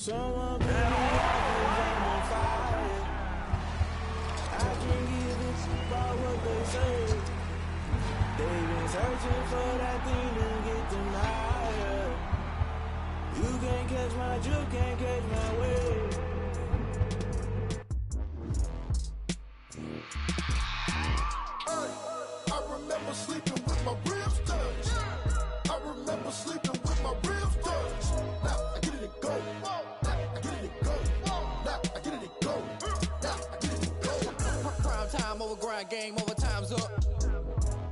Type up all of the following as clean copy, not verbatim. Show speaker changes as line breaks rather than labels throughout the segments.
Someone put me out 'cause I'm on fire. I can't give a fuck about what they say. They've been searching for that thing to get them higher. You can't catch my drift, can't catch my wave.
I remember sleeping with my ribs touched. I remember sleeping with my ribs touched. Now I get it and go. Now I get it and go. Now I get it and go. Now I get it and go.
Prime time over grind, game over, time's up.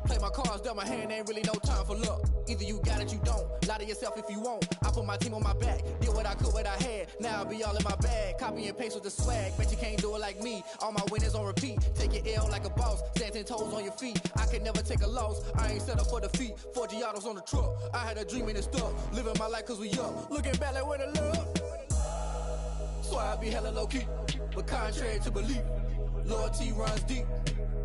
Play my cards, dealt my hand, ain't really no time for luck. Either you got it, you don't. Lie to yourself if you won't. I put my team on my back, did what I could, what I had. Now I'll be all in my bag. Copy and paste with the swag. Bet you can't do it like me. All my winners on repeat. Take your L like a boss. Stand 10 toes on your feet. I can never take a loss. I ain't set up for defeat. 4 Giottos on the truck. I had a dream and it's stuck. Living my life cause we up. Looking back like where the love. So I be hella low key. But contrary to belief, loyalty runs deep.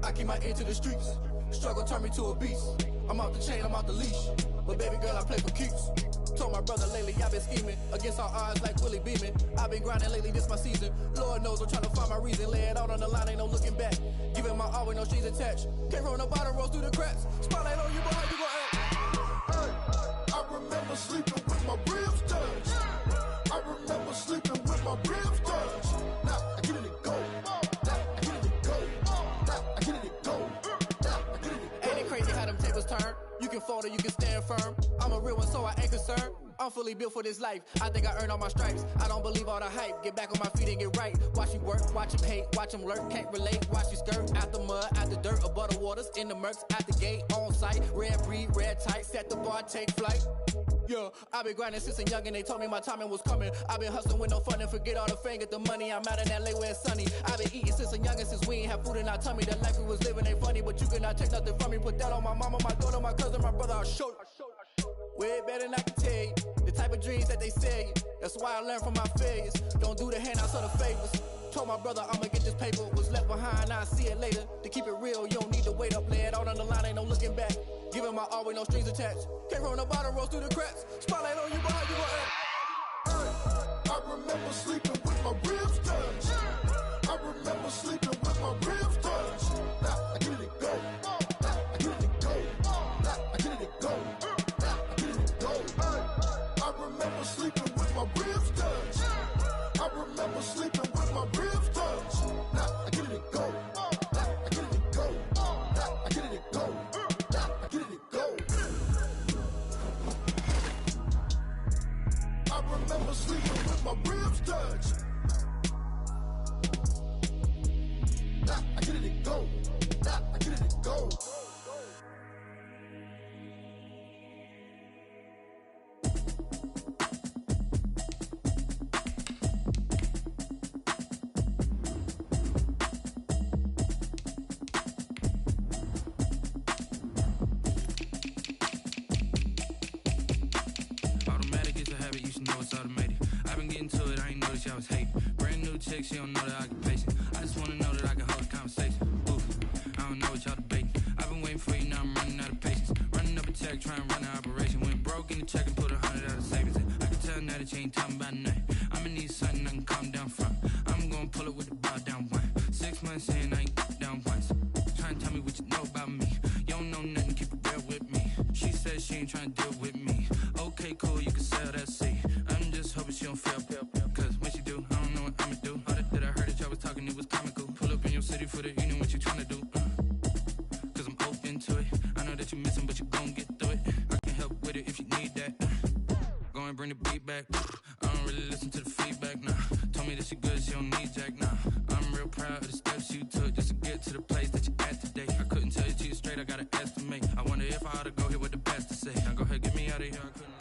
I keep my ear to the streets. Struggle turned me to a beast. I'm out the chain, I'm out the leash. But baby girl, I play for keeps. Told my brother lately, I've been scheming. Against all odds like Willie Beeman. I've been grinding lately, this my season. Lord knows I'm trying to find my reason. Lay it out on the line, ain't no looking back. Giving my all with no strings attached. Came from the bottom, rolls through the cracks. Spotlight on you, boy, how you gon' act?
Hey, I remember sleeping with my ribs touched. I remember sleeping with my ribs touched. Now I get it and go. Now I get it and go. Now I get it and go. Now I get it and go.
Ain't it crazy how them tables turn? You can fold or you can stand firm. I'm a real one, so I ain't concerned. I'm fully built for this life. I think I earned all my stripes. I don't believe all the hype. Get back on my feet and get right. Watch you work, watch him hate, watch him lurk. Can't relate, watch you skirt. Out the mud, out the dirt, above the waters, in the murks, out the gate, on site. Red breed, red tight, set the bar, take flight. Yeah, I been grinding since a young and they told me my timing was coming. I been hustling with no fun and forget all the fame, get the money. I'm out in LA where it's sunny. I been eating since a young and since we ain't have food in our tummy. The life we was living ain't funny, but you cannot take nothing from me. Put that on my mama, my daughter, my cousin, my brother, I'll show you. Way better than I can tell you. The type of dreams that they sell you. That's why I learned from my failures. Don't do the handouts or the favors. Told my brother I'ma get this paper. Was left behind, I'll see it later. To keep it real, you don't need to wait up. Lay it out on the line, ain't no looking back. Giving my all with no strings attached. Came from the bottom, rolls through the cracks. Spotlight on you, boy, how you gon' act?
Hey, I remember sleeping with my ribs touched. I remember sleeping with my ribs touched. Now I get it and go. Now I get it and go. Now I get it and go. Now I get it and go. Hey, I remember sleeping with my ribs touched. I remember sleeping with my ribs touched. Now I get it and go. Now I get it and go. Now I get it and go. Now I get it and go. I remember sleeping with my ribs touched. Now I get it and go. Now I get it and go.
Automatic is a habit, you should know it's automated. I've been getting to it, I ain't noticed y'all was hating. Brand new chick, she don't know that I can pace it. I just wanna know that I can hold a conversation. Oof, I don't know what y'all debating. I've been waiting for you, now I'm running out of patience. Running up a check, trying to run an operation. Went broke in the check and put 100 out of savings in. I can tell now that you ain't talking about nothing. I'ma need something I can calm down from. I'm gonna pull it with the bow down one. 6 months in, I ain't down once. Trying to tell me what you know about me. You don't know nothing, keep it real with me. She said she ain't trying to deal with me. Okay, cool, you can sell that seat. I'm just hoping she don't fail. Cause when she do, I don't know what I'ma do. All that I heard that y'all was talking, it was comical. Pull up in your city for the evening, what you tryna do? Cause I'm open to it. I know that you missing, but you gon' get through it. I can help with it if you need that. Go and bring the beat back. I don't really listen to the feedback, nah. Told me that she good, she don't need jack, nah. I'm real proud of the steps you took just to get to the place that you're at today. I couldn't tell you to you straight, I gotta estimate. I wonder if I ought to go here with the best to say. Now go ahead, get me out of here, I couldn't.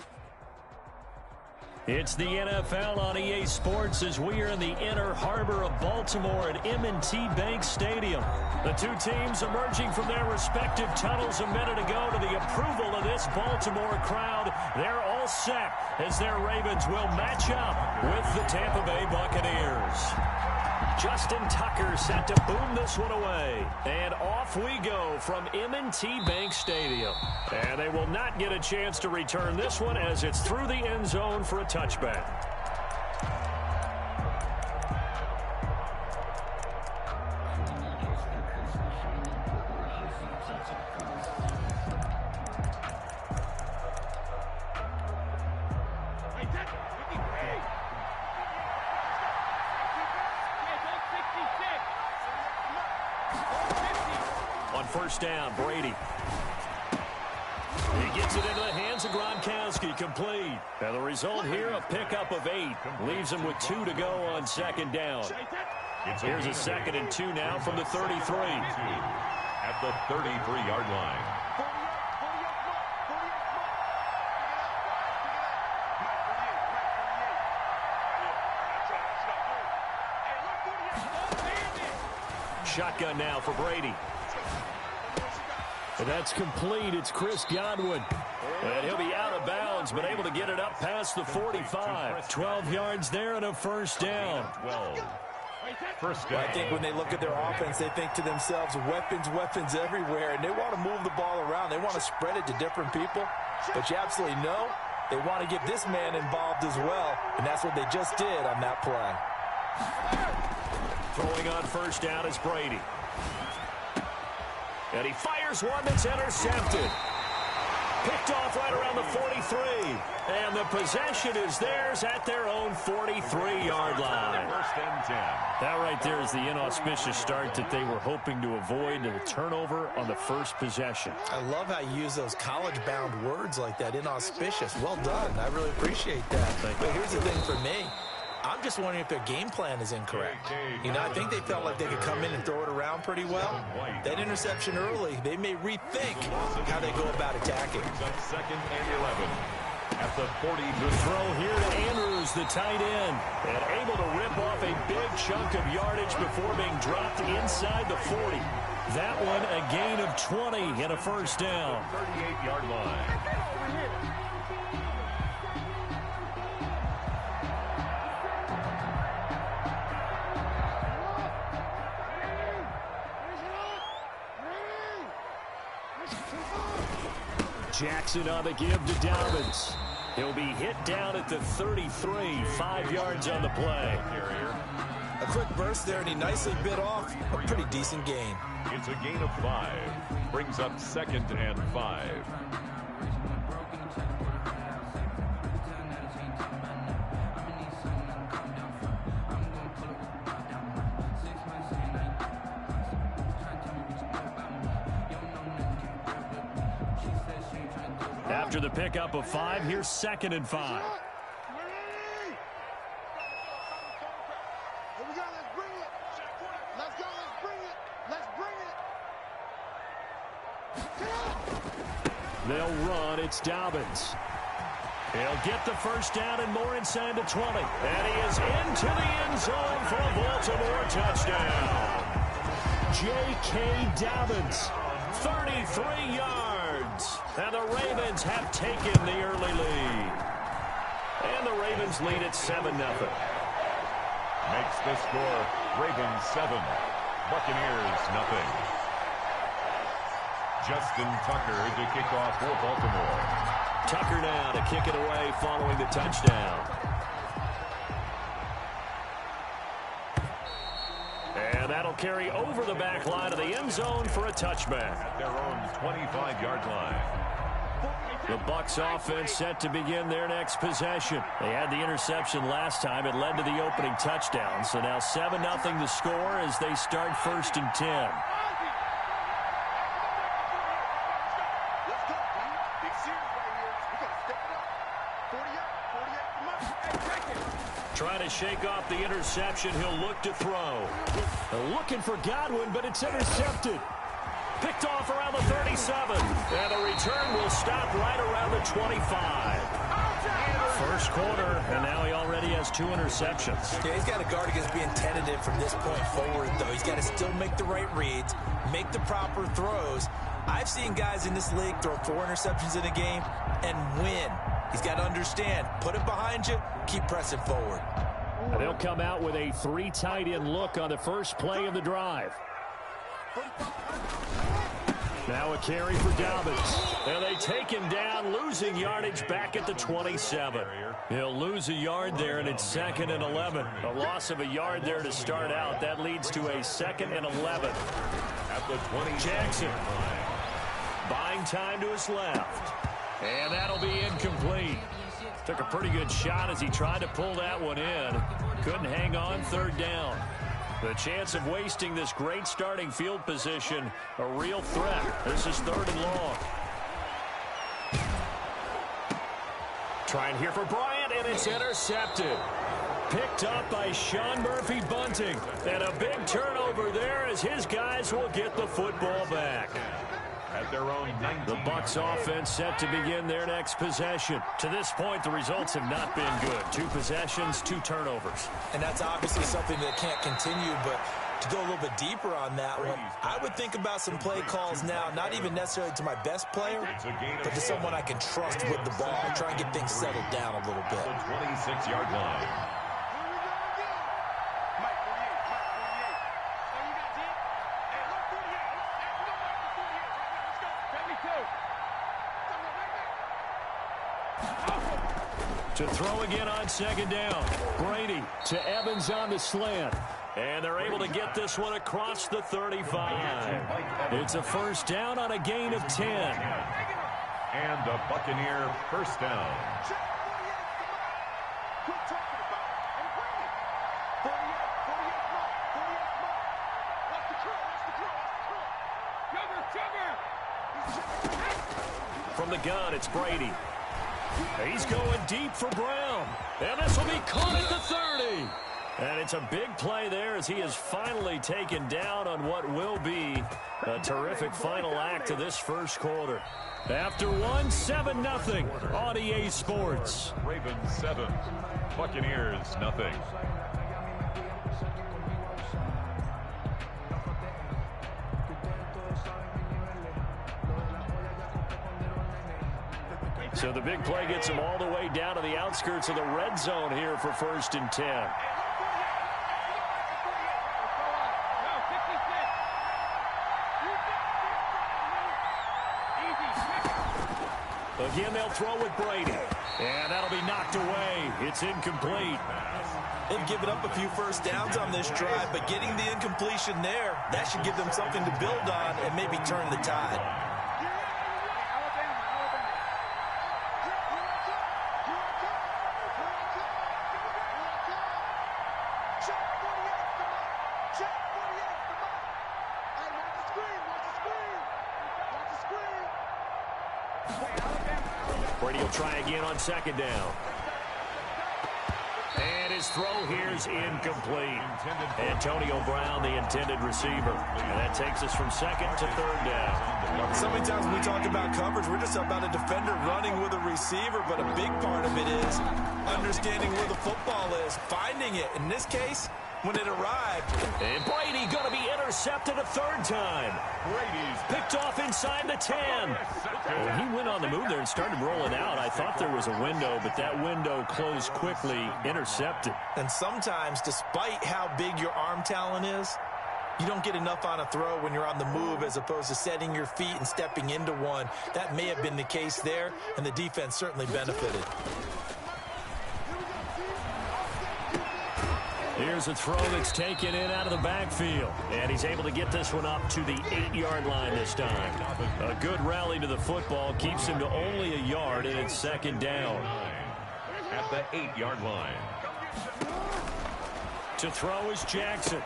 It's the NFL on EA Sports as we are in the inner harbor of Baltimore at M&T Bank Stadium. The two teams emerging from their respective tunnels a minute ago to the approval of this Baltimore crowd. They're all set as their Ravens will match up with the Tampa Bay Buccaneers. Justin Tucker set to boom this one away. And off we go from M&T Bank Stadium. And they will not get a chance to return this one as it's through the end zone for a touchback. On first down, Brady. He gets it into the hands of Gronkowski, complete. And the result here, a pickup of 8. Leaves him with 2 to go on second down. Here's a 2nd and 2 now from the 33.
At the 33-yard line.
Shotgun now for Brady. And that's complete. It's Chris Godwin. And he'll be out of bounds, but able to get it up past the 45. 12 yards there and a first down.
12. First down.
I think when they look at their offense, they think to themselves, weapons, weapons everywhere, and they want to move the ball around. They want to spread it to different people, but you absolutely know they want to get this man involved as well, and that's what they just did on that play.
Throwing on first down is Brady. And he fires one that's intercepted. Picked off right around the 43. And the possession is theirs at their own 43-yard line.
First and 10.
That right there is the inauspicious start that they were hoping to avoid, and a turnover on the first possession.
I love how you use those college-bound words like that, inauspicious. Well done. I really appreciate that. But here's the thing for me. I'm just wondering if their game plan is incorrect. You know, I think they felt like they could come in and throw it around pretty well. That interception early, they may rethink how they go about attacking.
Second and 11. At the 40.
The throw here to Andrews, the tight end. And able to rip off a big chunk of yardage before being dropped inside the 40. That one a gain of 20 and a first down.
38-yard line.
Jackson on the give to Dobbins. He'll be hit down at the 33, 5 yards on the play.
A quick burst there, and he nicely bit off a pretty decent gain.
It's a gain of 5. Brings up 2nd and 5.
After the pickup of 5, here's 2nd and 5.
Here we go. Let's bring it. Let's go. Let's bring it. Let's bring it.
They'll run. It's Dobbins. He'll get the first down and more inside the 20. And he is into the end zone for a Baltimore touchdown. J.K. Dobbins, 33 yards. And the Ravens have taken the early lead. And the Ravens lead at 7-0.
Makes the score Ravens 7, Buccaneers 0. Justin Tucker to kick off for Baltimore.
Tucker now to kick it away following the touchdown. And that'll carry over the back line of the end zone for a touchback.
At their own 25-yard line.
The Bucs offense set to begin their next possession. They had the interception last time. It led to the opening touchdown. So now 7-0 the score as they start 1st and 10. Trying to shake off the interception. He'll look to throw. Looking for Godwin, but it's intercepted. Picked off around the 37. And the return will stop right around the 25. First quarter, and now he already has 2 interceptions.
Yeah, he's got to guard against being tentative from this point forward, though. He's got to still make the right reads, make the proper throws. I've seen guys in this league throw 4 interceptions in a game and win. He's got to understand, put it behind you, keep pressing forward.
And they'll come out with a 3 tight end look on the first play of the drive. Now a carry for Dobbins. And they take him down, losing yardage back at the 27. He'll lose a yard there, and it's 2nd and 11. A loss of a yard there to start out. That leads to a 2nd and 11.
At the 20.
Jackson buying time to his left. And that'll be incomplete. Took a pretty good shot as he tried to pull that one in. Couldn't hang on, 3rd down. The chance of wasting this great starting field position, a real threat. This is 3rd and long. Trying here for Bryant, and it's intercepted. Picked up by Sean Murphy-Bunting. And a big turnover there as his guys will get the football back.
At their own 19.
The Bucs offense set to begin their next possession. To this point, the results have not been good. 2 possessions, 2 turnovers.
And that's obviously something that can't continue, but to go a little bit deeper on that one, I would think about some play calls now, not even necessarily to my best player, but to someone I can trust with the ball. Try and get things settled down a little bit.
The 26-yard line.
To throw again on 2nd down. Brady to Evans on the slant. And they're able to get this one across the 35. It's a 1st down on a gain of 10.
And a Buccaneer 1st down.
From the gun, it's Brady. He's going deep for Brown. And this will be caught at the 30. And it's a big play there as he is finally taken down on what will be a terrific final act of this 1st quarter. After 1, 7-0 on EA Sports.
Ravens 7, Buccaneers 0.
So the big play gets him all the way down to the outskirts of the red zone here for 1st and 10. Again, they'll throw with Brady. And that'll be knocked away. It's incomplete.
They've given up a few 1st downs on this drive, but getting the incompletion there, that should give them something to build on and maybe turn the tide.
Brady will try again on 2nd down. And his throw here's incomplete. Antonio Brown, the intended receiver. And that takes us from 2nd to 3rd down.
So many times when we talk about coverage, we're just about a defender running with a receiver, but a big part of it is understanding where the football is, finding it. In this case, when it arrived.
And Brady going to be intercepted a 3rd time.
Brady's
picked off inside the 10. Well, he went on the move there and started rolling out. I thought there was a window, but that window closed quickly, intercepted.
And sometimes, despite how big your arm talent is, you don't get enough on a throw when you're on the move as opposed to setting your feet and stepping into one. That may have been the case there, and the defense certainly benefited.
Here's a throw that's taken in out of the backfield. And he's able to get this one up to the 8-yard line this time. A good rally to the football keeps him to only a yard, and it's 2nd down.
At the 8-yard line.
To throw is Jackson.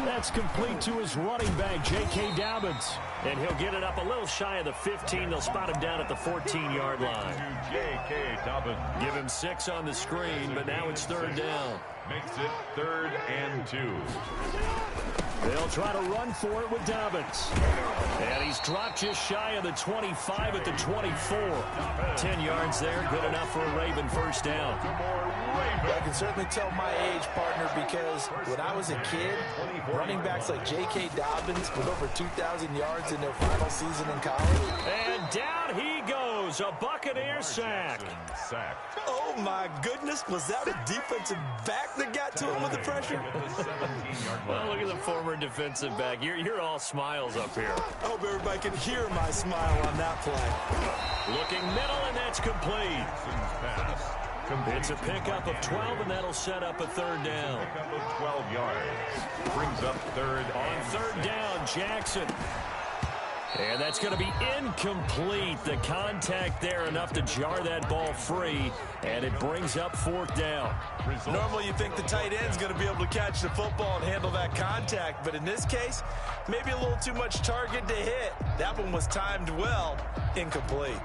That's complete to his running back, J.K. Dobbins. And he'll get it up a little shy of the 15. They'll spot him down at the 14-yard line.
J.K. Dobbins.
Give him 6 on the screen, but now it's 3rd down.
Makes it 3rd and 2.
They'll try to run for it with Dobbins. And he's dropped just shy of the 25 at the 24. 10 yards there, good enough for a Raven 1st down.
I can certainly tell my age, partner, because when I was a kid, running backs like J.K. Dobbins with over 2,000 yards in their final season in college.
And down he goes, a Buccaneer sack.
Oh, my goodness. Was that a defensive back that got to him with the pressure?
Well, look at the former defensive back. You're all smiles up here.
I hope everybody can hear my smile on that play.
Looking middle, and that's complete. It's a pickup of 12, and that'll set up a 3rd down.
Pickup of 12 yards. Brings up 3rd.
On 3rd down, Jackson. And that's going to be incomplete. The contact there enough to jar that ball free, and it brings up 4th down.
Normally you think the tight end's going to be able to catch the football and handle that contact, but in this case, maybe a little too much target to hit. That one was timed well, incomplete.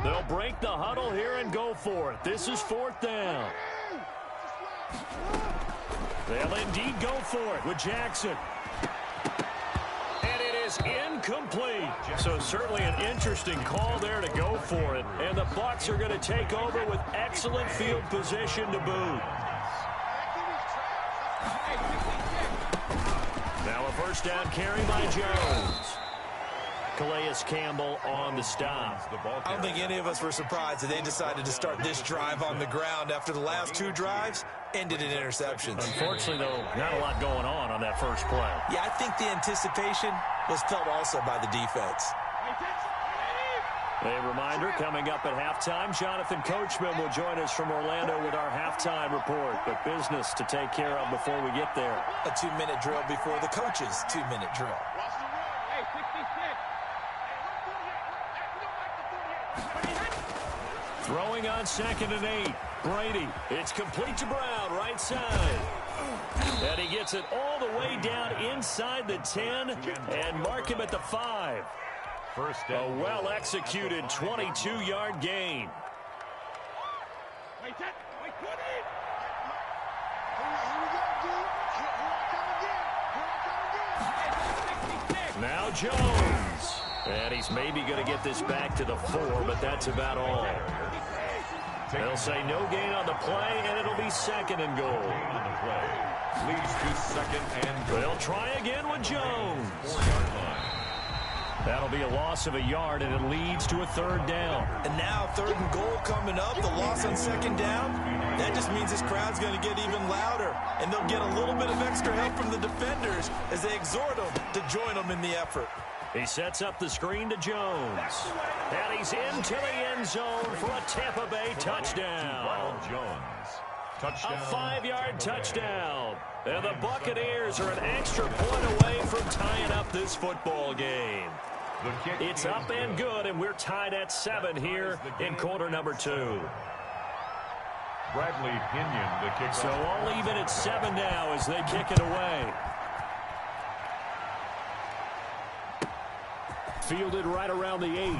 They'll break the huddle here and go for it. This is 4th down. They'll indeed go for it with Jackson. And it is incomplete. So certainly an interesting call there to go for it. And the Bucs are going to take over with excellent field position to boot. Now a 1st down carry by Jones. Calais Campbell on the stop.
I don't think any of us were surprised that they decided to start this drive on the ground after the last 2 drives ended in interceptions.
Unfortunately, though, not a lot going on that first play.
Yeah, I think the anticipation was felt also by the defense.
A reminder, coming up at halftime, Jonathan Coachman will join us from Orlando with our halftime report. But business to take care of before we get there.
A 2-minute drill before the coach's 2-minute drill.
Throwing on 2nd and 8. Brady. It's complete to Brown, right side. And he gets it all the way down inside the 10 and mark him at the 5. A well-executed 22-yard gain. Now Jones. And he's maybe going to get this back to the 4, but that's about all. They'll say no gain on the play, and it'll be 2nd and goal.
Leads to 2nd and goal.
They'll try again with Jones.
4-yard line.
That'll be a loss of a yard, and it leads to a 3rd down.
And now 3rd and goal coming up, the loss on 2nd down. That just means this crowd's going to get even louder, and they'll get a little bit of extra help from the defenders as they exhort them to join them in the effort.
He sets up the screen to Jones. And he's into the end zone for a Tampa Bay touchdown.
Touchdown.
A 5-yard touchdown. And the Buccaneers are an extra point away from tying up this football game. It's up and good, and we're tied at 7 here in quarter number 2.
Bradley Pinion, the kick.
So all even at 7 now as they kick it away. Fielded right around the 8.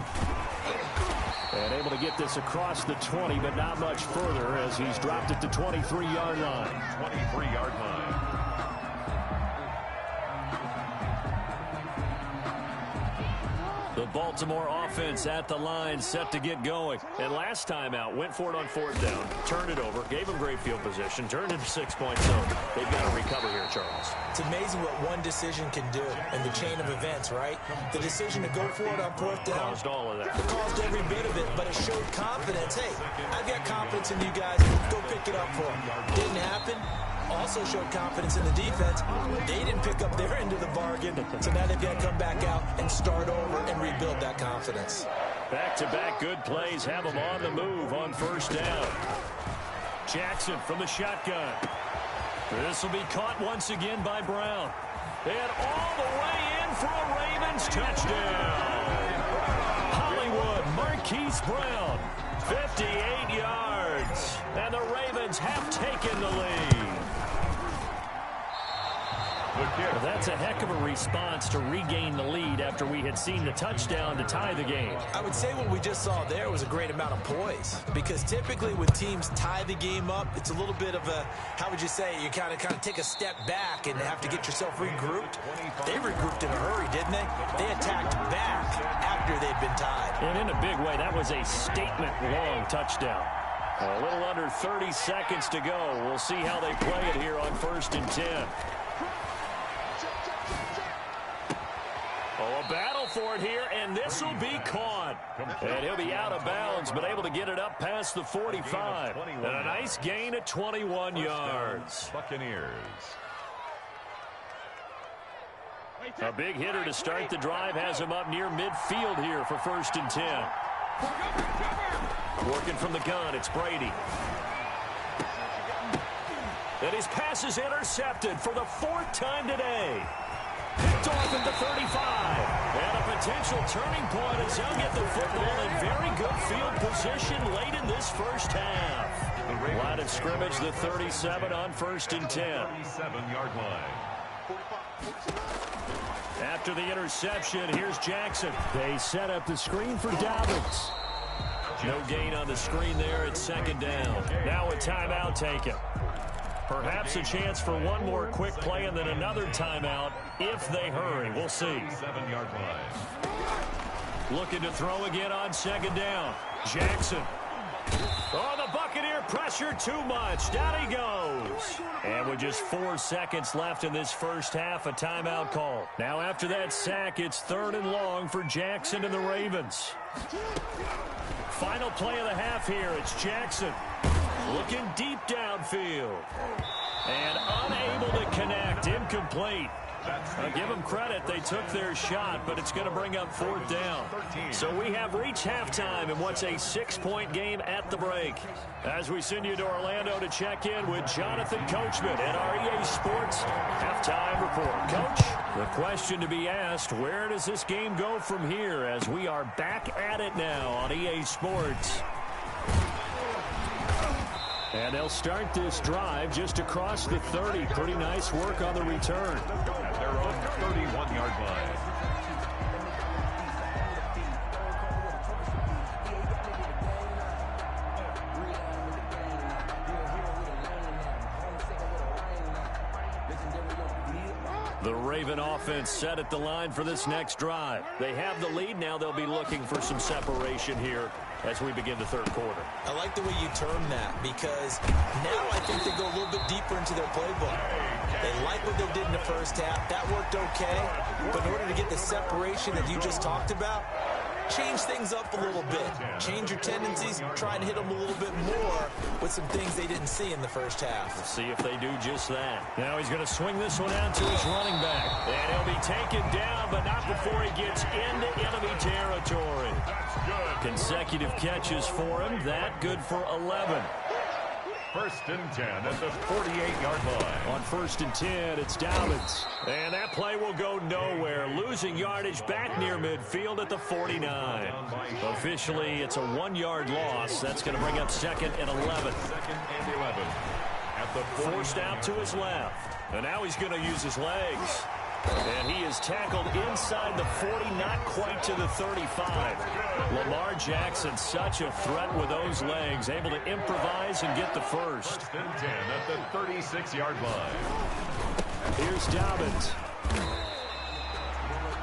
And able to get this across the 20, but not much further as he's dropped it to 23-yard line.
23-yard line.
The Baltimore offense at the line, set to get going. And last time out, went for it on 4th down, turned it over, gave them great field position, turned it to 6-point zone. They've got to recover here, Charles.
It's amazing what one decision can do in the chain of events, right? The decision to go for it on 4th down
Caused all of that.
It caused every bit of it, but it showed confidence. Hey, I've got confidence in you guys. Go pick it up for them. Didn't happen. Also showed confidence in the defense. They didn't pick up their end of the bargain, so now they've got to come back out and start over and rebuild that confidence.
Back-to-back good plays have them on the move on 1st down. Jackson from the shotgun. This will be caught once again by Brown. And all the way in for a Ravens touchdown. Hollywood Marquise Brown, 58 yards. And the Ravens have taken the lead. Well, that's a heck of a response to regain the lead after we had seen the touchdown to tie the game.
I would say what we just saw there was a great amount of poise, because typically when teams tie the game up, it's a little bit of a, how would you say, you kind of take a step back and have to get yourself regrouped. They regrouped in a hurry, didn't they? They attacked back after they'd been tied.
And in a big way, that was a statement-long touchdown. A little under 30 seconds to go. We'll see how they play it here on 1st and 10. Oh, a battle for it here, and this will be caught. And he'll be out of bounds, but able to get it up past the 45. And a nice gain at 21 yards.
Buccaneers.
A big hitter to start the drive has him up near midfield here for 1st and 10. Working from the gun, it's Brady. And his pass is intercepted for the 4th time today. Picked off at the 35. And a potential turning point as he'll get the football in very good field position late in this first half. Line of scrimmage, the 37 on 1st and 10.
37-yard line.
After the interception, here's Jackson. They set up the screen for Dobbins. No gain on the screen there. It's 2nd down. Now a timeout taken. Perhaps a chance for one more quick play and then another timeout if they hurry. We'll see.
7-yard line.
Looking to throw again on 2nd down. Jackson. Oh, the Buccaneer pressure too much. Down he goes. And with just 4 seconds left in this first half, a timeout call. Now after that sack, it's 3rd and long for Jackson and the Ravens. Final play of the half here. It's Jackson. Looking deep downfield. And unable to connect. Incomplete. I'll give them credit. They took their shot, but it's going to bring up 4th down. So we have reached halftime in what's a 6-point game at the break. As we send you to Orlando to check in with Jonathan Coachman at our EA Sports Halftime Report. Coach, the question to be asked, where does this game go from here as we are back at it now on EA Sports? And they'll start this drive just across the 30. Pretty nice work on the return.
They're on the 31-yard line.
The Raven offense set at the line for this next drive. They have the lead. Now they'll be looking for some separation here as we begin the 3rd quarter.
I like the way you term that because now I think they go a little bit deeper into their playbook. They like what they did in the first half. That worked okay. But in order to get the separation that you just talked about, change things up a little bit. Change your tendencies, try and hit them a little bit more with some things they didn't see in the first half.
We'll see if they do just that. Now he's going to swing this one out to his running back. And he'll be taken down, but not before he gets into enemy territory. Consecutive catches for him. That good for 11.
1st and 10 at the 48-yard line.
On 1st and 10, it's Dobbins. And that play will go nowhere. Losing yardage back near midfield at the 49. Officially, it's a 1-yard loss. That's going to bring up 2nd and 11.
2nd and 11. At the 49.
Forced out to his left. And now he's going to use his legs. And he is tackled inside the 40, not quite to the 35. Lamar Jackson, such a threat with those legs, able to improvise and get the first.
1st and 10 at the 36-yard line.
Here's Dobbins.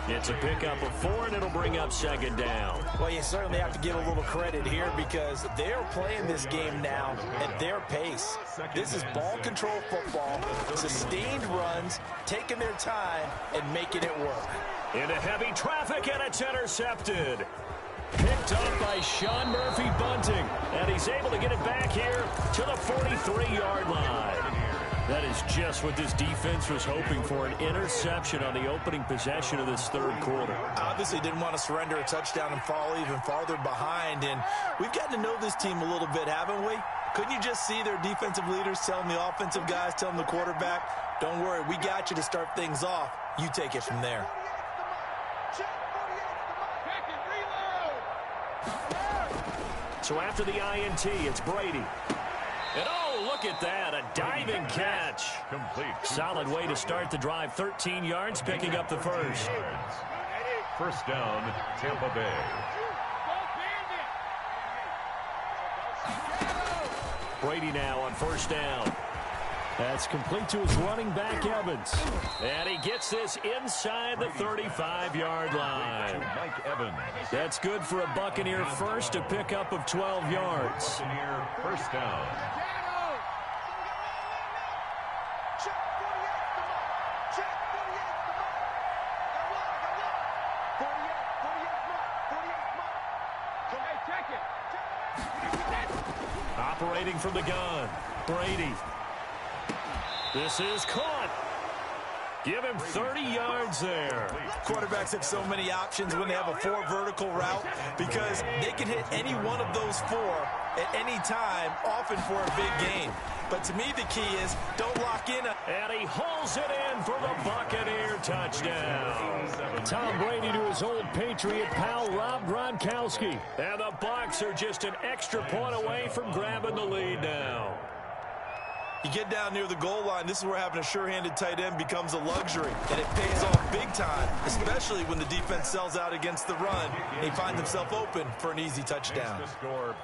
It's a pickup of 4, and it'll bring up 2nd down.
Well, you certainly have to give a little credit here because they're playing this game now at their pace. This is ball control football, sustained runs, taking their time, and making it work.
Into heavy traffic, and it's intercepted. Picked up by Sean Murphy Bunting, and he's able to get it back here to the 43-yard line. That is just what this defense was hoping for, an interception on the opening possession of this 3rd quarter.
Obviously didn't want to surrender a touchdown and fall even farther behind, and we've gotten to know this team a little bit, haven't we? Couldn't you just see their defensive leaders telling the offensive guys, telling the quarterback, don't worry, we got you to start things off. You take it from there.
So after the INT, it's Brady. And oh, look at that, a diving catch.
Complete.
Solid way to start the drive, 13 yards, picking up the first.
1st down, Tampa Bay.
Brady now on 1st down. That's complete to his running back, Evans. And he gets this inside the 35-yard line.
Mike Evans.
That's good for a Buccaneer first, a pickup of 12 yards.
Buccaneer 1st down.
Operating from the gun, Brady. This is caught. Give him 30 yards there.
Quarterbacks have so many options when they have a 4 vertical route because they can hit any one of those 4 at any time, often for a big gain. But to me, the key is don't lock in.
And he hauls it in for the Buccaneer touchdown. Tom Brady to his old Patriot pal, Rob Gronkowski. And the Bucs are just an extra point away from grabbing the lead now.
You get down near the goal line, this is where having a sure-handed tight end becomes a luxury. And it pays off big time, especially when the defense sells out against the run. And he finds himself open for an easy touchdown.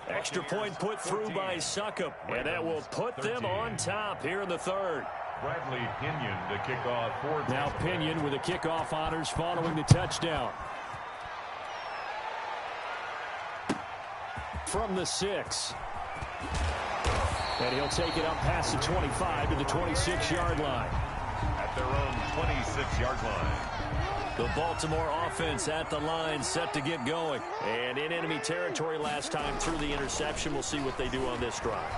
Extra point put through by Succop. And that will put them on top here in the third.
Bradley Pinion to kick off for
now Pinion with the kickoff honors following the touchdown. From the 6. And he'll take it up past the 25 to the 26-yard line.
At their own 26-yard line.
The Baltimore offense at the line, set to get going. And in enemy territory last time through the interception. We'll see what they do on this drive.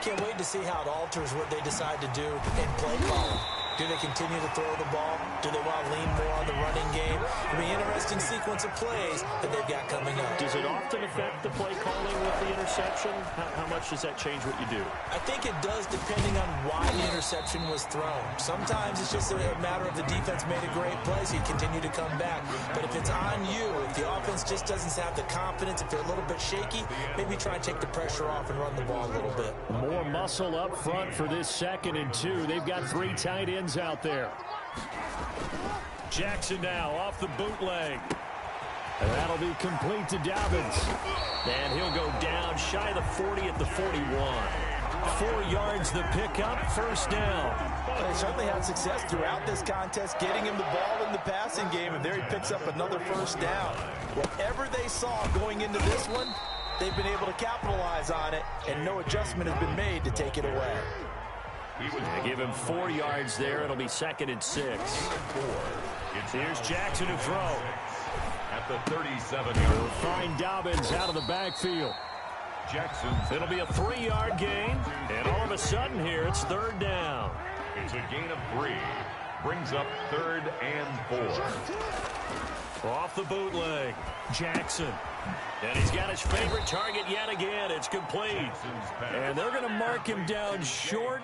Can't wait to see how it alters what they decide to do in play calling. Do they continue to throw the ball? Do they want to lean more on the running game? It'll be an interesting sequence of plays that they've got coming up.
Does it often affect the play calling with the interception? How much does that change what you do?
I think it does, depending on why the interception was thrown. Sometimes it's just a matter of the defense made a great play, so you continue to come back. But if it's on you, if the offense just doesn't have the confidence, if they're a little bit shaky, maybe try and take the pressure off and run the ball a little bit.
More muscle up front for this 2nd and 2. They've got 3 tight ends out there. Jackson now off the bootleg. And that'll be complete to Dobbins. And he'll go down shy of the 40 at the 41. 4 yards the pickup, first down.
Well, they certainly had success throughout this contest, getting him the ball in the passing game, and there he picks up another first down. Whatever they saw going into this one, they've been able to capitalize on it, and no adjustment has been made to take it away.
They give him 4 yards there. It'll be 2nd and 6. Here's Jackson to throw.
At the 37-yard.
Find Dobbins out of the backfield.
Jackson.
It'll be a 3-yard gain. And all of a sudden here, it's 3rd down.
It's a gain of 3. Brings up 3rd and 4.
Off the bootleg. Jackson. And he's got his favorite target yet again. It's complete. And they're going to mark him down short,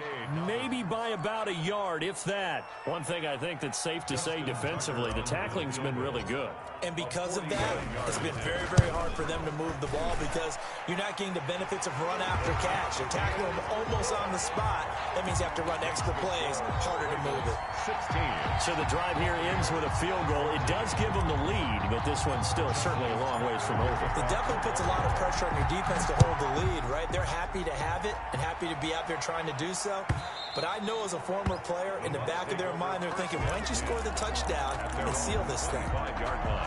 maybe by about a yard, if that. One thing I think that's safe to say defensively, the tackling's been really good.
And because of that, it's been very, very hard for them to move the ball because you're not getting the benefits of run after catch. They're tackling him almost on the spot. That means you have to run extra plays, harder to move it.
16.
So the drive here ends with a field goal. It does give them the lead, but this one's still certainly a long ways from over.
It definitely puts a lot of pressure on your defense to hold the lead, right? They're happy to have it and happy to be out there trying to do so. But I know as a former player, in the back of their mind, they're thinking, why don't you score the touchdown and seal this thing?
5-yard line.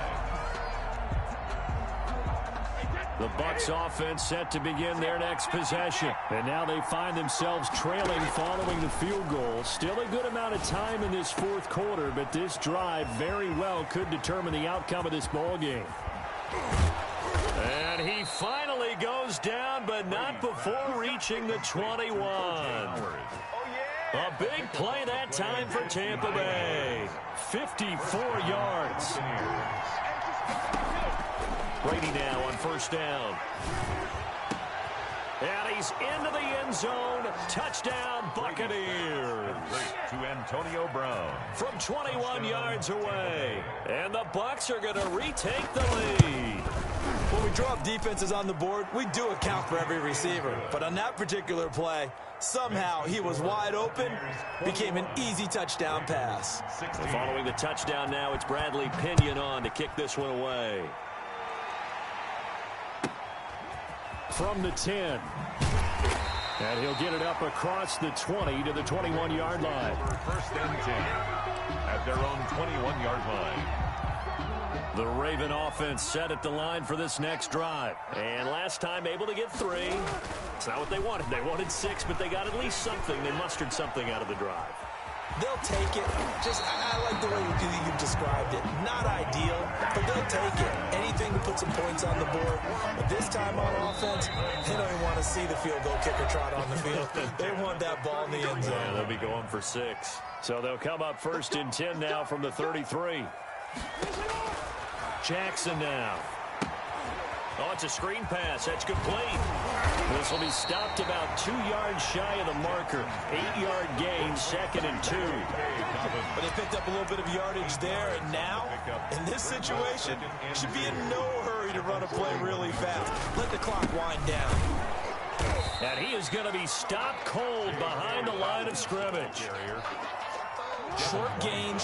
The Bucs offense set to begin their next possession. And now they find themselves trailing following the field goal. Still a good amount of time in this 4th quarter, but this drive very well could determine the outcome of this ball game. And he finally goes down, but not before reaching the 21. A big play that time for Tampa Bay. 54 yards. Brady now on 1st down. And he's into the end zone. Touchdown, Buccaneers.
To Antonio Brown.
From 21 yards away. And the Bucs are going to retake the lead.
When we drop defenses on the board, we do account for every receiver. But on that particular play, somehow he was wide open, became an easy touchdown pass.
Following the touchdown now, it's Bradley Pinion on to kick this one away. From the 10. And he'll get it up across the 20 to the 21-yard line.
1st and 10 at their own 21-yard line.
The Raven offense set at the line for this next drive. And last time able to get 3. It's not what they wanted. They wanted 6, but they got at least something. They mustered something out of the drive.
They'll take it. Just, I like the way you described it. Not ideal, but they'll take it. Anything to put some points on the board. But this time on offense, they don't even want to see the field goal kicker trot on the field. They want that ball in the end zone.
Yeah, they'll be going for 6. So they'll come up 1st and 10 now from the 33. Jackson now. Oh, it's a screen pass. That's complete. This will be stopped about 2 yards shy of the marker. 8-yard gain, 2nd and 2.
But they picked up a little bit of yardage there, and now, in this situation, should be in no hurry to run a play really fast. Let the clock wind down.
And he is going to be stopped cold behind the line of scrimmage.
Short game,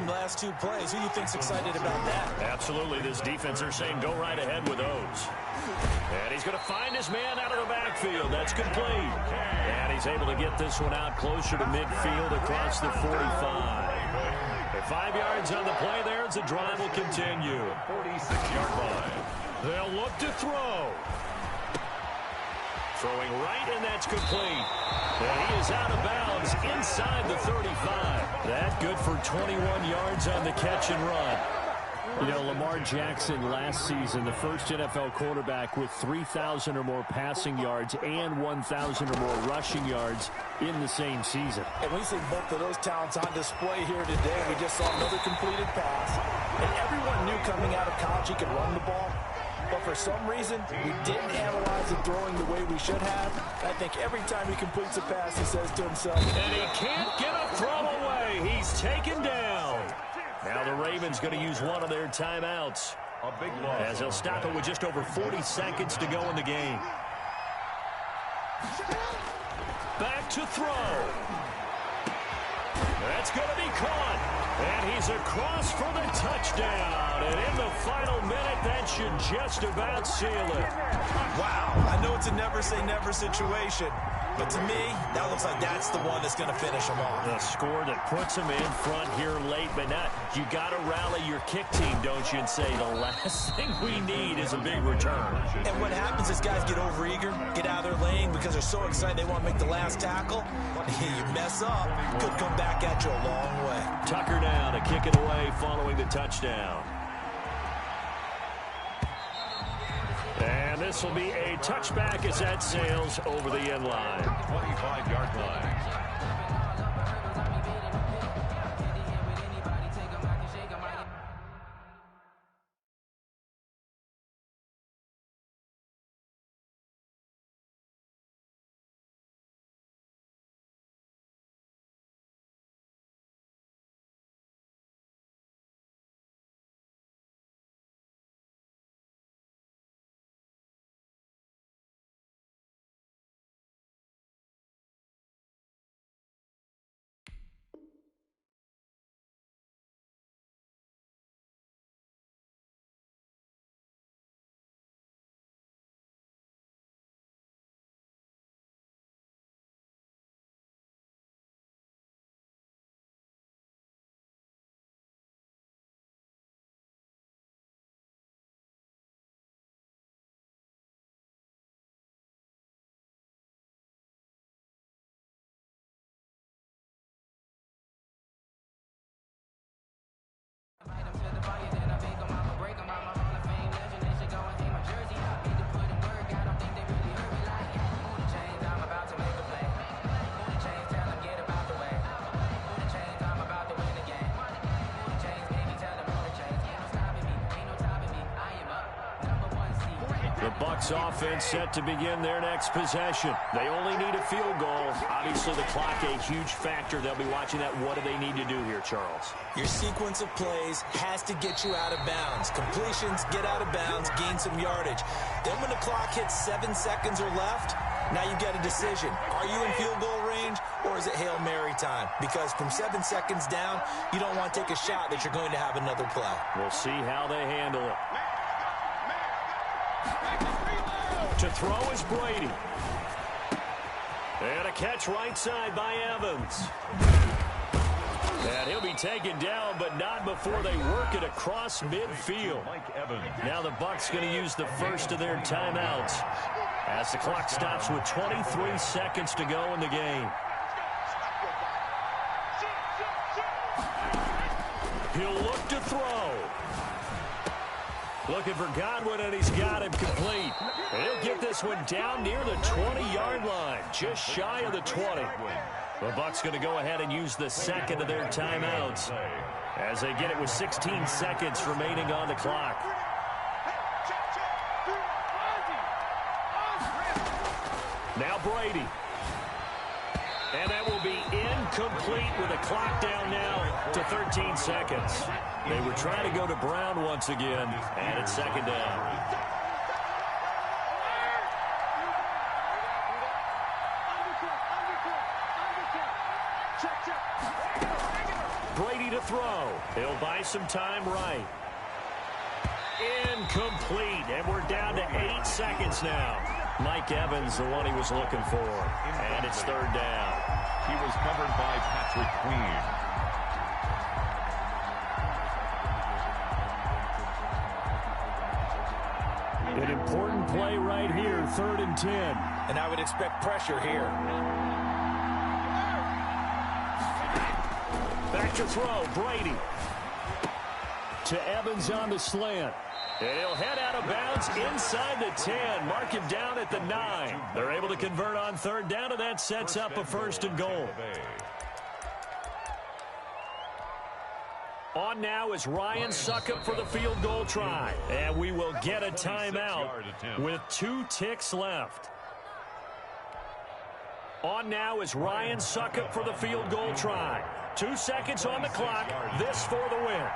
last 2 plays. Who do you think's excited about that?
Absolutely. This defense, they're saying go right ahead with those. And he's going to find his man out of the backfield. That's complete. And he's able to get this one out closer to midfield across the 45. 5 yards on the play there as the drive will continue.
46-yard line.
They'll look to throw. Throwing right, and that's complete. And he is out of bounds inside the 35. That good for 21 yards on the catch and run.
You know, Lamar Jackson last season, the first NFL quarterback with 3,000 or more passing yards and 1,000 or more rushing yards in the same season.
And we see both of those talents on display here today. We just saw another completed pass. And everyone knew coming out of college he could run the ball. But for some reason, we didn't analyze the throwing the way we should have. I think every time he completes a pass, he says to himself,
and he can't get a throw away. He's taken down. Now the Ravens going to use one of their timeouts.
A big loss.
As they'll stop it with just over 40 seconds to go in the game. Back to throw. That's going to be caught. And he's across for the touchdown. And in the final minute, that should just about seal it.
Wow, I know it's a never-say-never situation. But to me, that looks like that's the one that's going to finish him off.
The score that puts him in front here late, but not. You got to rally your kick team, don't you, and say the last thing we need is a big return.
And what happens is guys get overeager, get out of their lane because they're so excited they want to make the last tackle. You mess up, could come back at you a long way.
Tucker now to kick it away following the touchdown. And this will be a touchback as that sails over the end line.
25-yard line.
The Bucs offense set to begin their next possession. They only need a field goal. Obviously, the clock a huge factor. They'll be watching that. What do they need to do here, Charles?
Your sequence of plays has to get you out of bounds. Completions, get out of bounds, gain some yardage. Then when the clock hits 7 seconds or left, now you get a decision. Are you in field goal range, or is it Hail Mary time? Because from 7 seconds down, you don't want to take a shot that you're going to have another play.
We'll see how they handle it. To throw is Brady. And a catch right side by Evans. And he'll be taken down, but not before they work it across midfield. Now the Bucs going to use the first of their timeouts as the clock stops with 23 seconds to go in the game. He'll look to throw. Looking for Godwin, and he's got him complete. And he'll get this one down near the 20-yard line, just shy of the 20. The Bucs going to go ahead and use the second of their timeouts as they get it with 16 seconds remaining on the clock. Brady. And that will be incomplete with a clock down now to 13 seconds. They were trying to go to Brown once again, and it's second down. Brady to throw. He'll buy some time right. Incomplete, and we're down to 8 seconds now. Mike Evans, the one he was looking for, and it's third down.
He was covered by Patrick Queen.
An important play right here, 3rd and 10.
And I would expect pressure here.
Back to throw, Brady. To Evans on the slant. And he'll head out of bounds inside the 10. Mark him down at the 9. They're able to convert on third down, and that sets up a 1st and goal. On now is Ryan Suckup for the field goal try. And we will get a timeout with 2 ticks left. On now is Ryan Suckup for the field goal try. 2 seconds on the clock. This for the win.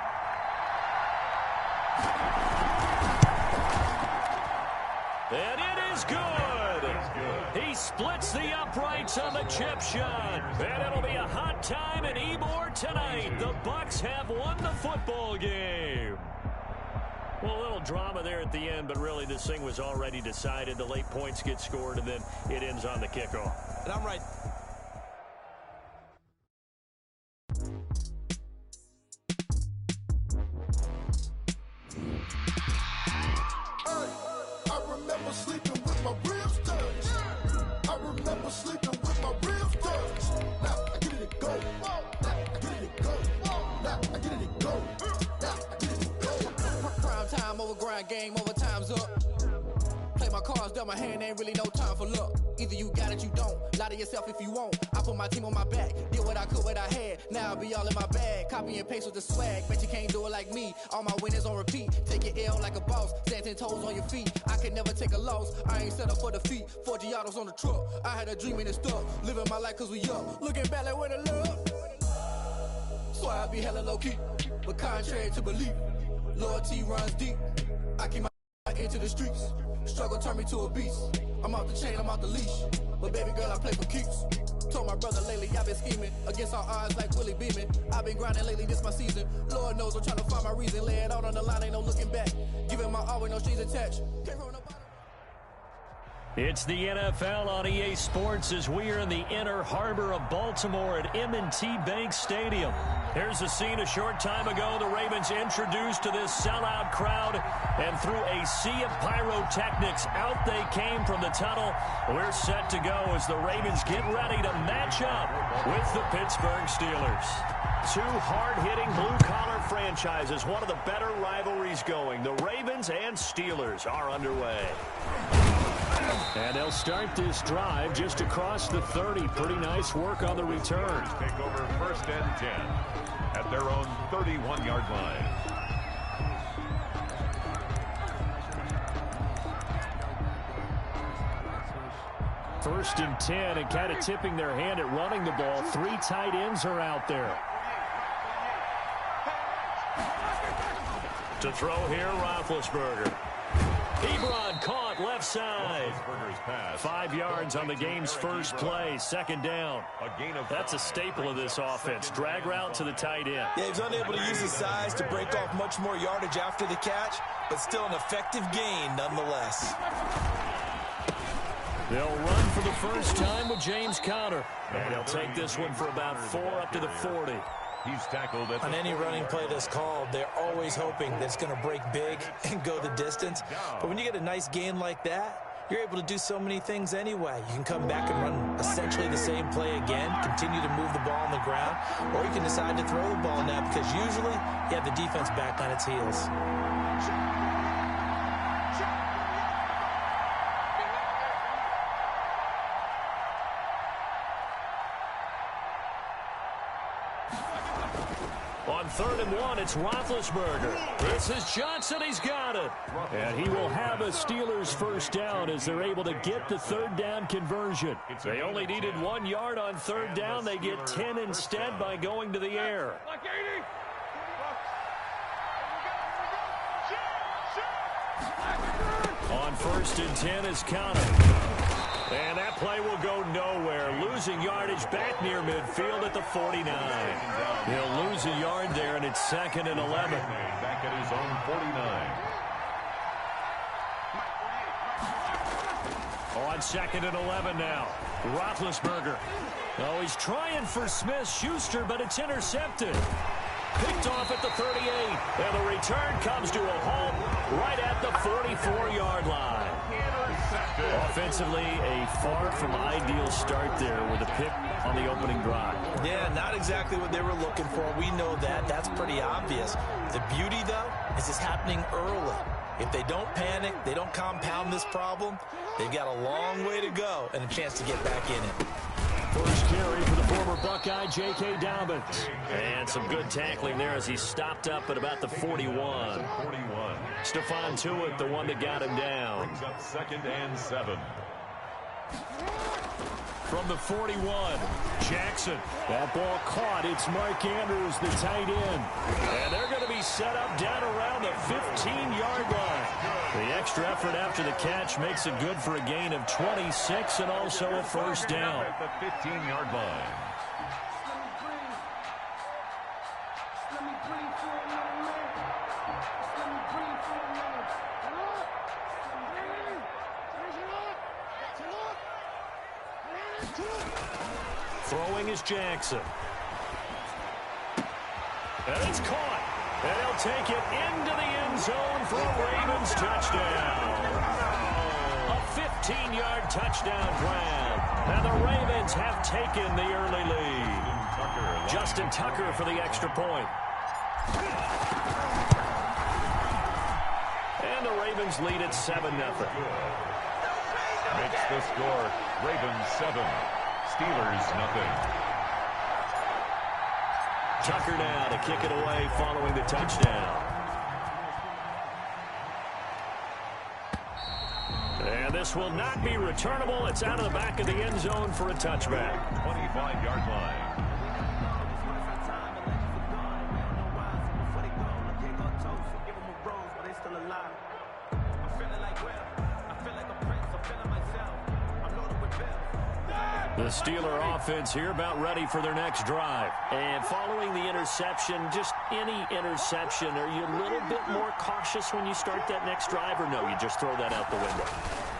And it is good. He splits the uprights on the chip shot. And it'll be a hot time in Ybor tonight. The Bucs have won the football game. Well, a little drama there at the end, but really this thing was already decided. The late points get scored, and then it ends on the kickoff.
And I'm right.
I remember sleeping with my ribs touched. I remember sleeping with my ribs touched. Now I get it go. Now I get it go. Now I get it go. Now I get it go.
Prime time over grind game, over time's up. Play my cards, dealt my hand, ain't really no time for luck. Either you got it, you don't. Lie to yourself if you won't. I put my team on my back, did what I could, what I had. Now I'll be all in my bag, copy and paste with the swag. Bet you can't do it like me. All my winners on repeat. Take your L like a boss, stand 10 toes on your feet. I can never take a loss. I ain't set up for defeat. 4 Giottos on the truck. I had a dream and it stuck. Living my life cause we up. Looking back like where the love. So I be hella low key, but contrary to belief, loyalty runs deep. I keep my into the streets. Struggle turned me to a beast. I'm off the chain, I'm off the leash. But baby girl, I play for keeps. Told my brother lately, I've been scheming against all odds like Willie Beeman. I've been grinding lately, this my season. Lord knows I'm trying to find my reason. Lay it out on the line, ain't no looking back. Giving my all with no strings attached. Can't run nobody.
It's the NFL on EA Sports as we are in the inner harbor of Baltimore at M&T Bank Stadium. Here's a scene a short time ago. The Ravens introduced to this sellout crowd, and through a sea of pyrotechnics, out they came from the tunnel. We're set to go as the Ravens get ready to match up with the Pittsburgh Steelers. 2 hard-hitting blue-collar franchises, one of the better rivalries going. The Ravens and Steelers are underway. And they'll start this drive just across the 30. Pretty nice work on the return.
Take over 1st and 10 at their own 31-yard line.
First and 10, and kind of tipping their hand at running the ball. 3 tight ends are out there. To throw here, Roethlisberger. Ebron caught left side. 5 yards on the game's first play. 2nd down. That's a staple of this offense. Drag route to the tight end.
Yeah, he's unable to use his size to break off much more yardage after the catch, but still an effective gain nonetheless.
They'll run for the first time with James Conner. And he'll take this one for about 4 up to the 40.
He's tackled at
on any running play that's called, they're always hoping that it's going to break big and go the distance. But when you get a nice gain like that, you're able to do so many things anyway. You can come back and run essentially the same play again, continue to move the ball on the ground, or you can decide to throw the ball now because usually you have the defense back on its heels.
On 3rd and 1, it's Roethlisberger. This is Johnson. He's got it. And he will have a Steelers first down as they're able to get the 3rd down conversion. They only needed 1 yard on 3rd down. They get 10 instead by going to the air. On 1st and 10 is Connor. And that play will go nowhere. Losing yardage back near midfield at the 49. He'll lose a yard there, and it's 2nd and 11.
Back at his own 49.
On 2nd and 11 now. Roethlisberger. Oh, he's trying for Smith-Schuster, but it's intercepted. Picked off at the 38. And the return comes to a halt right at the 44-yard line. Offensively, a far from ideal start there with a pick on the opening drive.
Yeah, not exactly what they were looking for. We know that. That's pretty obvious. The beauty, though, is it's happening early. If they don't panic, they don't compound this problem, they've got a long way to go and a chance to get back in it.
First carry for the former Buckeye, J.K. Dobbins. And some good tackling there as he stopped up at about the 41. Stephon Tuitt, the one that got him down.
Brings up 2nd and 7.
From the 41, Jackson. That ball caught. It's Mark Andrews, the tight end. And they're going to be set up down around the 15-yard line. The extra effort after the catch makes it good for a gain of 26 and also a first down.
At the 15-yard line.
Throwing is Jackson. And it's caught. And he'll take it into the end zone for a Ravens touchdown. A 15-yard touchdown grab. And the Ravens have taken the early lead. Justin Tucker for the extra point. And the Ravens lead at 7-0.
Makes the score Ravens 7. Steelers nothing.
Tucker now to kick it away following the touchdown. And this will not be returnable. It's out of the back of the end zone for a touchback.
25-yard line.
The Steeler offense here about ready for their next drive. And following the interception, just any interception, are you a little bit more cautious when you start that next drive, or no, you just throw that out the window?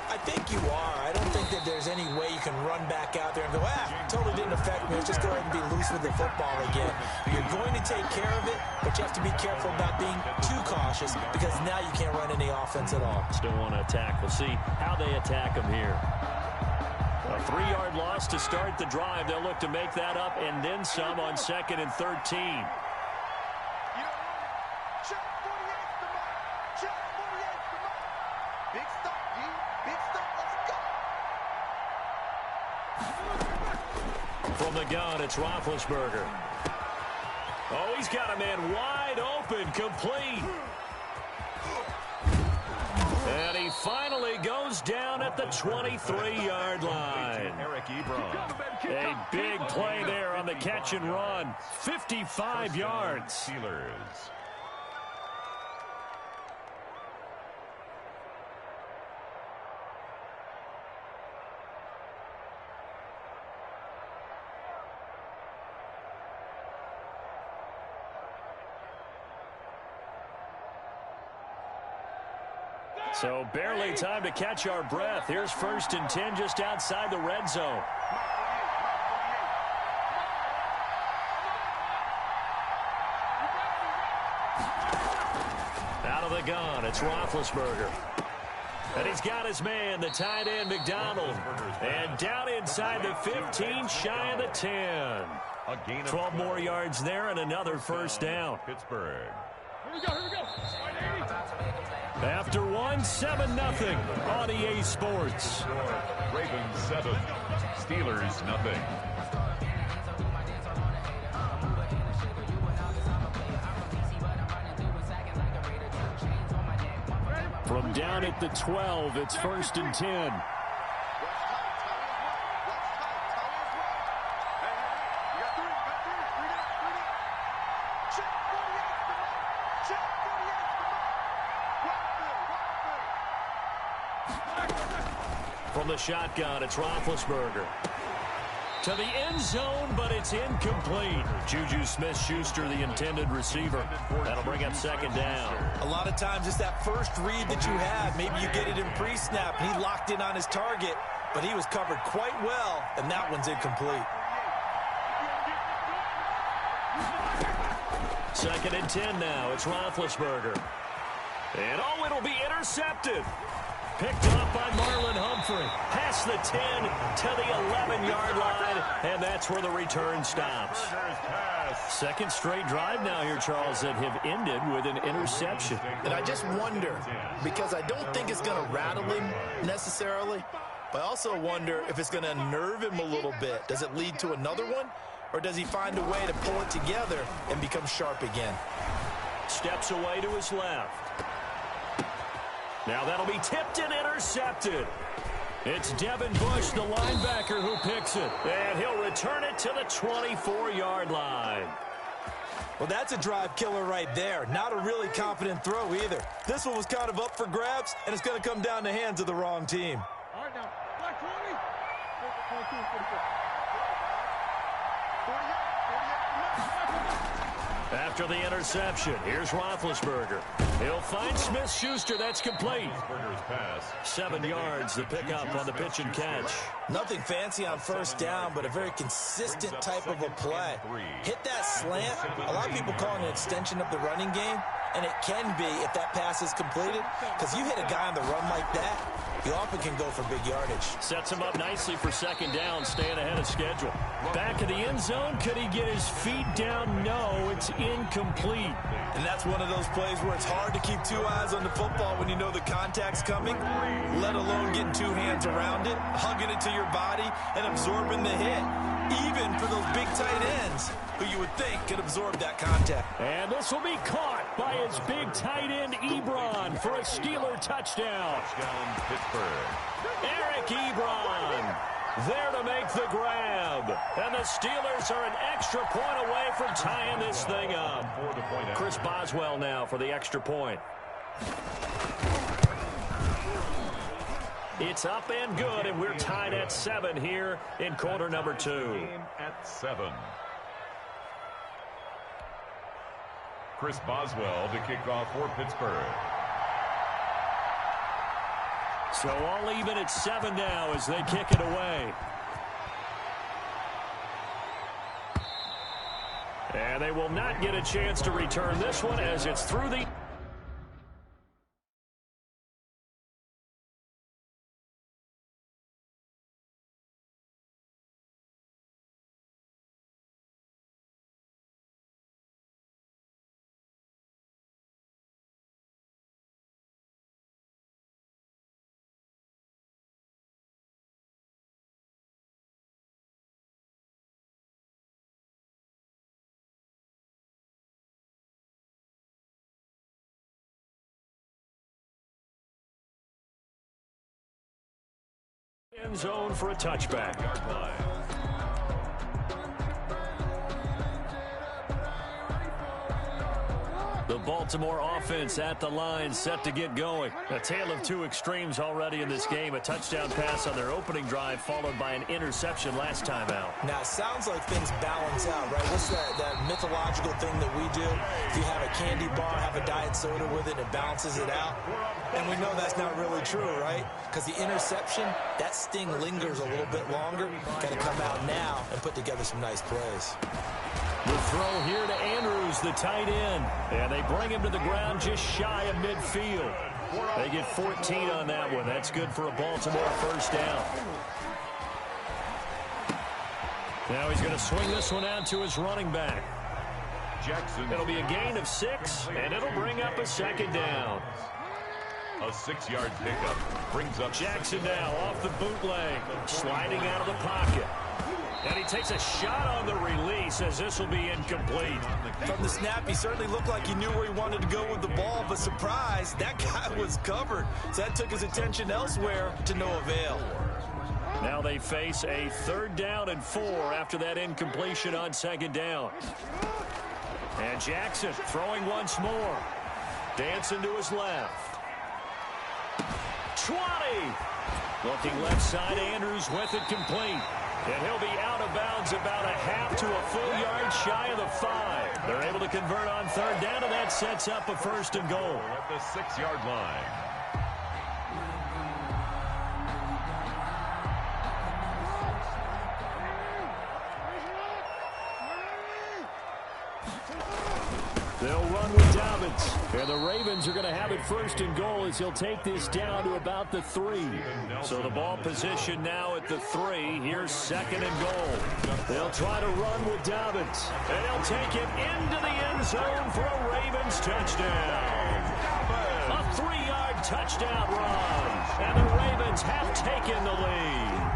I think you are. I don't think that there's any way you can run back out there and go, totally didn't affect me. Let's just go ahead and be loose with the football again. You're going to take care of it, but you have to be careful about being too cautious because now you can't run any offense at all.
Still want to attack. We'll see how they attack them here. A 3-yard loss to start the drive. They'll look to make that up and then some on 2nd and 13. From the gun, it's Roethlisberger. Oh, he's got a man wide open, complete. And he finally goes down at the 23-yard line. A big play there on the catch and run. 55 yards.
Steelers.
So barely time to catch our breath. Here's 1st and 10 just outside the red zone. Out of the gun, it's Roethlisberger. And he's got his man, the tight end, McDonald. And down inside the 15, shy of the 10. 12 more yards there and another first down.
Pittsburgh.
Here we go.
After 7-0 on EA Sports.
Ravens 7, Steelers nothing.
Down at the 12, it's 1st and 10. From the shotgun, it's Roethlisberger. To the end zone, but it's incomplete. Juju Smith-Schuster, the intended receiver. That'll bring up 2nd down.
A lot of times it's that first read that you have. Maybe you get it in pre-snap, and he locked in on his target, but he was covered quite well, and that one's incomplete.
2nd and 10 now. It's Roethlisberger. And, oh, it'll be intercepted. Picked up by Marlon Humphrey. Past the 10 to the 11-yard line, and that's where the return stops. 2nd straight drive now here, Charles, that have ended with an interception.
And I just wonder, because I don't think it's going to rattle him necessarily, but I also wonder if it's going to unnerve him a little bit. Does it lead to another one, or does he find a way to pull it together and become sharp again?
Steps away to his left. Now that'll be tipped and intercepted. It's Devin Bush, the linebacker, who picks it. And he'll return it to the 24-yard line.
Well, that's a drive killer right there. Not a really confident throw either. This one was kind of up for grabs, and it's going to come down the hands of the wrong team.
All right, now, Black 20. 42, 44.
After the interception, here's Roethlisberger. He'll find Smith-Schuster. That's complete. 7 yards, the pickup on the pitch and catch.
Nothing fancy on 1st down, but a very consistent type of a play. Hit that slant. A lot of people call it an extension of the running game, and it can be if that pass is completed, because you hit a guy on the run like that, he often can go for big yardage.
Sets him up nicely for 2nd down, staying ahead of schedule. Back of the end zone, could he get his feet down? No, it's incomplete.
And that's one of those plays where it's hard to keep 2 eyes on the football when you know the contact's coming, let alone getting 2 hands around it, hugging it to your body, and absorbing the hit. Even for those big tight ends who you would think could absorb that contact.
And this will be caught by his big tight end, Ebron, for a Steeler touchdown. Eric Ebron there to make the grab. And the Steelers are an extra point away from tying this thing up. Chris Boswell now for the extra point. It's up and good, and we're tied at 7 here in quarter number 2.
At 7. Chris Boswell to kick off for Pittsburgh.
So all even at 7 now as they kick it away. And they will not get a chance to return this one as it's through the... end zone for a touchback. The Baltimore offense at the line, set to get going. A tale of 2 extremes already in this game. A touchdown pass on their opening drive, followed by an interception last time out.
Now, it sounds like things balance out, right? What's that mythological thing that we do? If you have a candy bar, have a diet soda with it, it balances it out. And we know that's not really true, right? Because the interception, that sting lingers a little bit longer. Got to come out now and put together some nice plays.
The throw here to Andrews, the tight end. And they bring him to the ground just shy of midfield. They get 14 on that one. That's good for a Baltimore 1st down. Now he's going to swing this one out to his running back.
Jackson.
It'll be a gain of 6, and it'll bring up a 2nd down.
A 6-yard pickup brings up
Jackson now off the bootleg, sliding out of the pocket.
And he takes a shot on the release as this will be incomplete.
From the snap, he certainly looked like he knew where he wanted to go with the ball, but surprise, that guy was covered. So that took his attention elsewhere to no avail.
Now they face a 3rd down and 4 after that incompletion on 2nd down. And Jackson throwing once more. Dancing to his left. 20. Looking left side, Andrews with it complete. And he'll be out of bounds about a half to a full yard shy of the 5. They're able to convert on 3rd down, and that sets up a 1st and goal.
At the 6-yard line.
They'll run with Dobbins. And the Ravens are going to have it 1st and goal as he'll take this down to about the 3. So the ball position now at the 3. Here's 2nd and goal. They'll try to run with Dobbins. And he'll take it into the end zone for a Ravens touchdown. A 3-yard touchdown run. And the Ravens have taken the lead.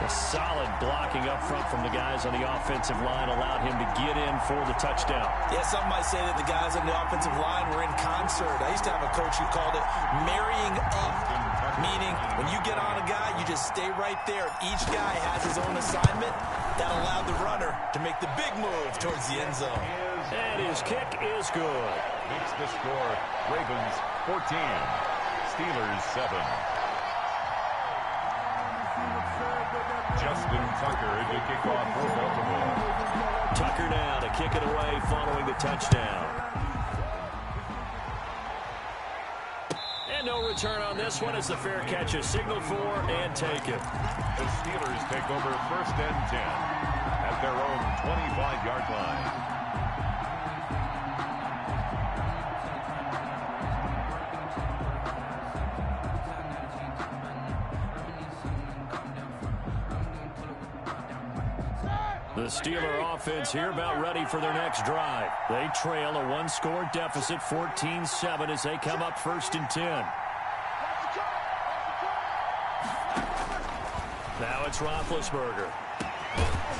A solid blocking up front from the guys on the offensive line allowed him to get in for the touchdown.
Yeah, some might say that the guys on the offensive line were in concert. I used to have a coach who called it marrying up, meaning when you get on a guy, you just stay right there. Each guy has his own assignment. That allowed the runner to make the big move towards the end zone.
And his kick is good.
Makes the score Ravens 14, Steelers 7. Justin Tucker to kick off for Baltimore.
Tucker now to kick it away following the touchdown. And no return on this one as the fair catch is signaled for and taken.
The Steelers take over 1st and 10 at their own 25-yard line.
The Steeler offense here about ready for their next drive. They trail a 1-score deficit, 14-7, as they come up 1st and 10. Now it's Roethlisberger.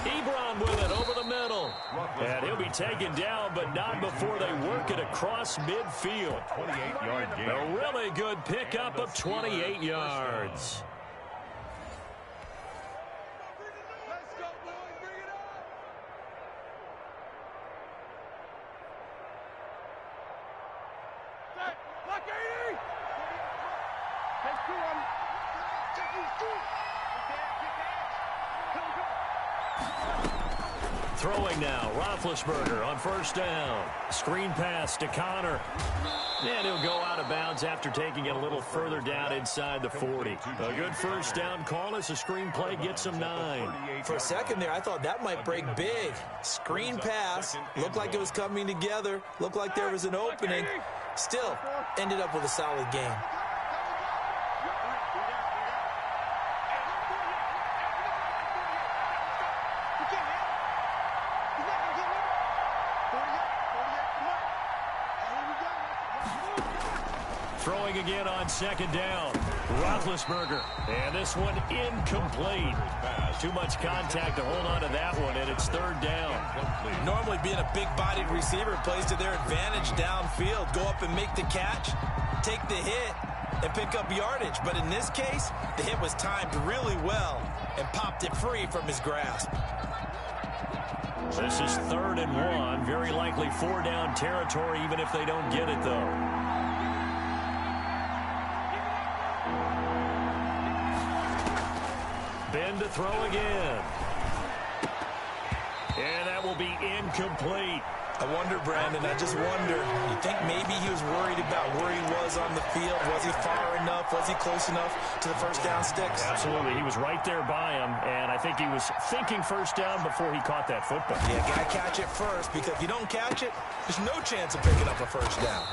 Ebron with it over the middle. And he'll be taken down, but not before they work it across midfield.
28-yard gain.
A really good pickup of 28 yards. Throwing now, Roethlisberger on 1st down. Screen pass to Connor. And he'll go out of bounds after taking it a little further down inside the 40. A good 1st down call as the screen play gets him 9.
For a second there, I thought that might break big. Screen pass, looked like it was coming together, looked like there was an opening. Still, ended up with a solid game.
Throwing again on 2nd down. Roethlisberger. And this one incomplete. Too much contact to hold on to that one, and it's 3rd down.
Normally being a big-bodied receiver plays to their advantage downfield. Go up and make the catch, take the hit, and pick up yardage. But in this case, the hit was timed really well and popped it free from his grasp.
This is 3rd and 1. Very likely 4-down territory, even if they don't get it, though. Ben to throw again. And that will be incomplete.
I wonder, Brandon, I just wonder, you think maybe he was worried about where he was on the field? Was he far enough? Was he close enough to the 1st down sticks?
Absolutely. He was right there by him, and I think he was thinking 1st down before he caught that football.
Yeah, got to catch it first, because if you don't catch it, there's no chance of picking up a 1st down.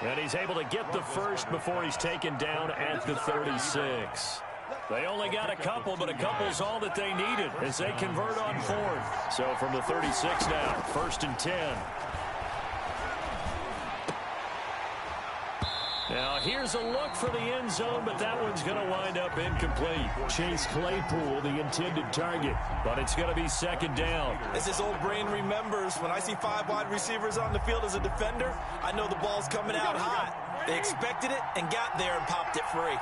And he's able to get the 1st before he's taken down at the 36. They only got a couple, but a couple's all that they needed as they convert on 4th. So from the 36 now, 1st and 10. Now, here's a look for the end zone, but that one's going to wind up incomplete. Chase Claypool, the intended target, but it's going to be second down.
As his old brain remembers, when I see 5 wide receivers on the field as a defender, I know the ball's coming out hot. They expected it and got there and popped it free.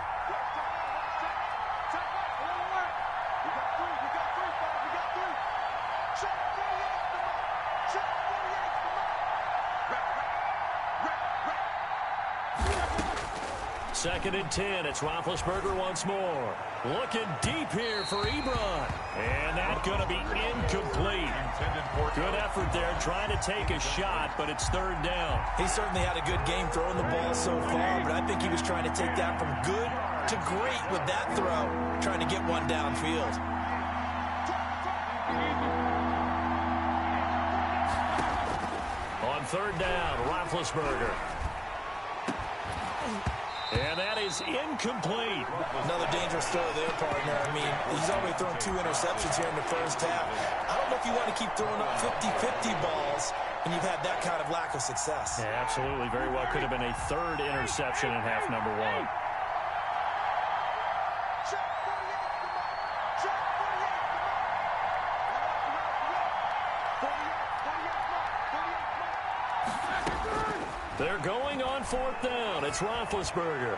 Second and 10. It's Roethlisberger once more. Looking deep here for Ebron. And that's going to be incomplete. Good effort there trying to take a shot, but it's third down.
He certainly had a good game throwing the ball so far, but I think he was trying to take that from good to great with that throw, trying to get one downfield.
On third down, Roethlisberger. And that is incomplete.
Another dangerous throw there, partner. I mean, he's already thrown 2 interceptions here in the first half. I don't know if you want to keep throwing up 50-50 balls when you've had that kind of lack of success.
Yeah, absolutely. Very well could have been a third interception in half number 1. They're going on fourth down. It's Roethlisberger.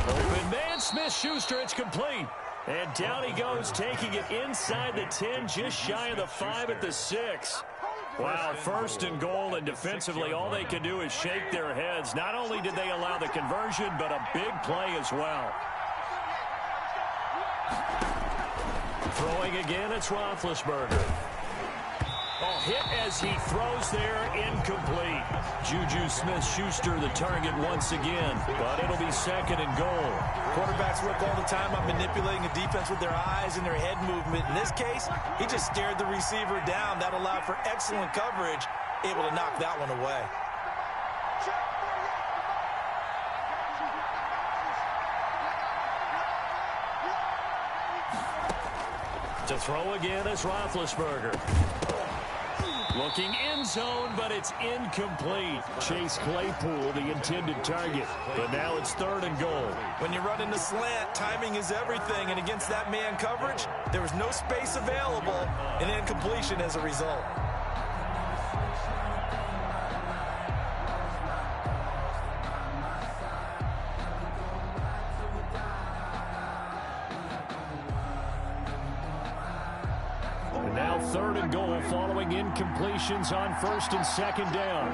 Open man, Smith-Schuster. It's complete. And down he goes, taking it inside the 10, just shy of the 5 at the 6. Wow, first and goal, and defensively, all they can do is shake their heads. Not only did they allow the conversion, but a big play as well. Throwing again, it's Roethlisberger. Oh, hit as he throws there, incomplete. Juju Smith-Schuster the target once again, but it'll be second and goal.
Quarterbacks work all the time on manipulating the defense with their eyes and their head movement. In this case, he just stared the receiver down. That allowed for excellent coverage, able to knock that one away.
To throw again is Roethlisberger. Looking end zone, but it's incomplete. Chase Claypool, the intended target. But now it's third and goal.
When you run in the slant, timing is everything. And against that man coverage, there was no space available, and incompletion as a result.
Now third and goal following incompletions on first and second down.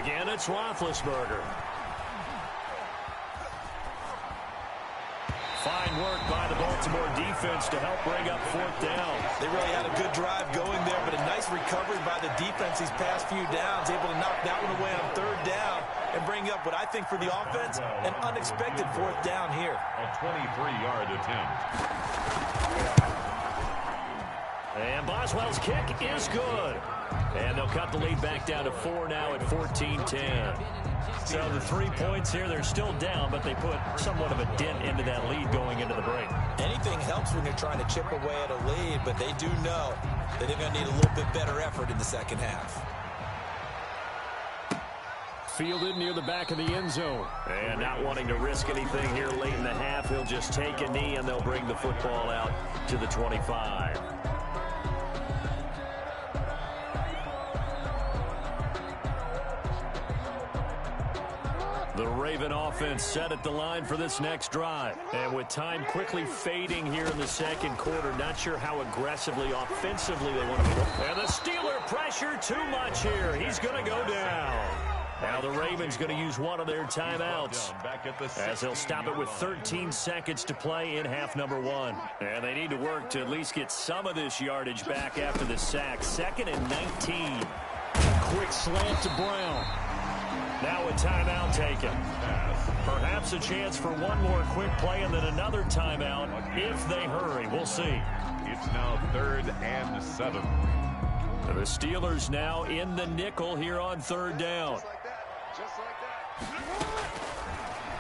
Again, it's Roethlisberger. Fine work by the Baltimore defense to help bring up fourth down.
They really had a good drive going there, but a nice recovery by the defense these past few downs, able to knock that one away on third down and bring up what I think for the offense, an unexpected fourth down here.
A 23-yard attempt.
And Boswell's kick is good. And they'll cut the lead back down to 4 now at 14-10. So the 3 points here, they're still down, but they put somewhat of a dent into that lead going into the break.
Anything helps when you're trying to chip away at a lead, but they do know that they're going to need a little bit better effort in the second half.
Fielded near the back of the end zone. And not wanting to risk anything here late in the half, he'll just take a knee, and they'll bring the football out to the 25. The Raven offense set at the line for this next drive. And with time quickly fading here in the second quarter, not sure how aggressively, offensively they want to play. And the Steeler pressure too much here. He's going to go down. Now the Ravens going to use one of their timeouts as they'll stop it with 13 seconds to play in half number 1. And they need to work to at least get some of this yardage back after the sack. 2nd and 19. Quick slant to Brown. Now a timeout taken. Perhaps a chance for one more quick play and then another timeout if they hurry. We'll see.
It's now 3rd and 7.
The Steelers now in the nickel here on third down.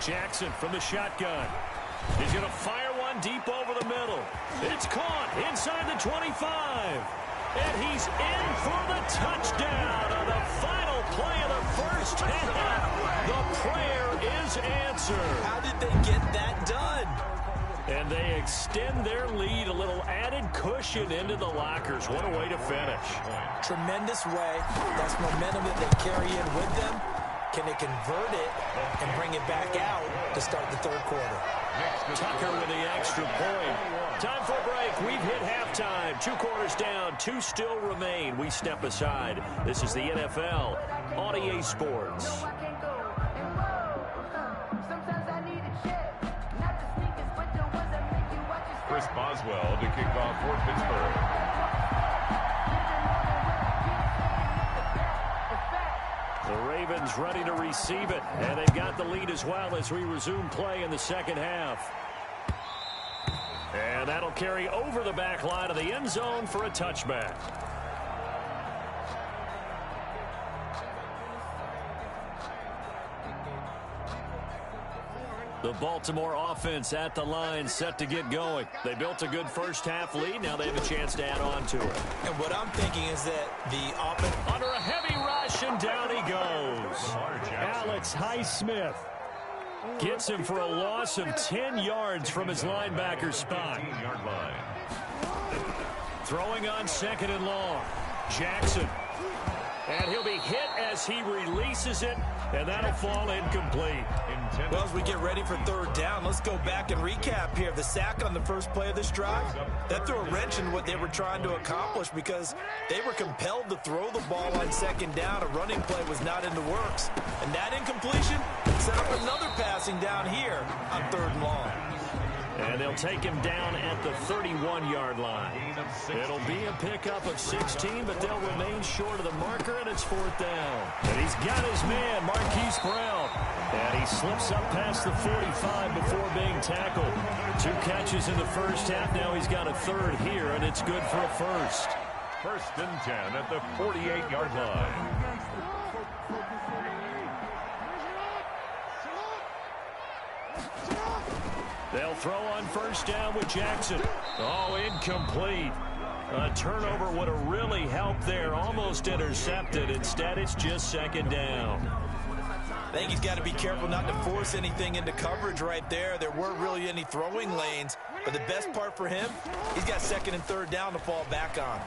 Jackson from the shotgun. He's going to fire one run deep over the middle. It's caught inside the 25. And he's in for the touchdown on the final play of the first half. The prayer is answered.
How did they get that done?
And they extend their lead, a little added cushion into the lockers. What a way to finish.
Tremendous way. That's momentum that they carry in with them. Can they convert it and bring it back out to start the third quarter?
Tucker with the extra point. Time for a break. We've hit halftime. 2 quarters down. 2 still remain. We step aside. This is the NFL on EA Sports.
Chris Boswell to kick off for Pittsburgh.
The Ravens ready to receive it, and they've got the lead as well as we resume play in the second half. And that'll carry over the back line of the end zone for a touchback. The Baltimore offense at the line, set to get going. They built a good first half lead. Now they have a chance to add on to it.
And what I'm thinking is that the offense...
Under a heavy rush, and down he goes. Alex Highsmith gets him for a loss of 10 yards from his linebacker spot. Throwing on 2nd and long. Jackson. And he'll be hit as he releases it, and that'll fall incomplete.
Well, as we get ready for third down, let's go back and recap here. The sack on the first play of this drive, that threw a wrench in what they were trying to accomplish because they were compelled to throw the ball on 2nd down. A running play was not in the works. And that incompletion set up another passing down here on 3rd and long.
And they'll take him down at the 31-yard line. It'll be a pickup of 16, but they'll remain short of the marker, and it's 4th down. And he's got his man, Marquise Brown. And he slips up past the 45 before being tackled. 2 catches in the first half. Now he's got a 3rd here, and it's good for a first.
1st and 10 at the 48-yard line.
They'll throw on 1st down with Jackson. Oh, incomplete. A turnover would have really helped there. Almost intercepted. Instead, it's just 2nd down.
I think he's got to be careful not to force anything into coverage right there. There weren't really any throwing lanes. But the best part for him, he's got 2nd and 3rd down to fall back on.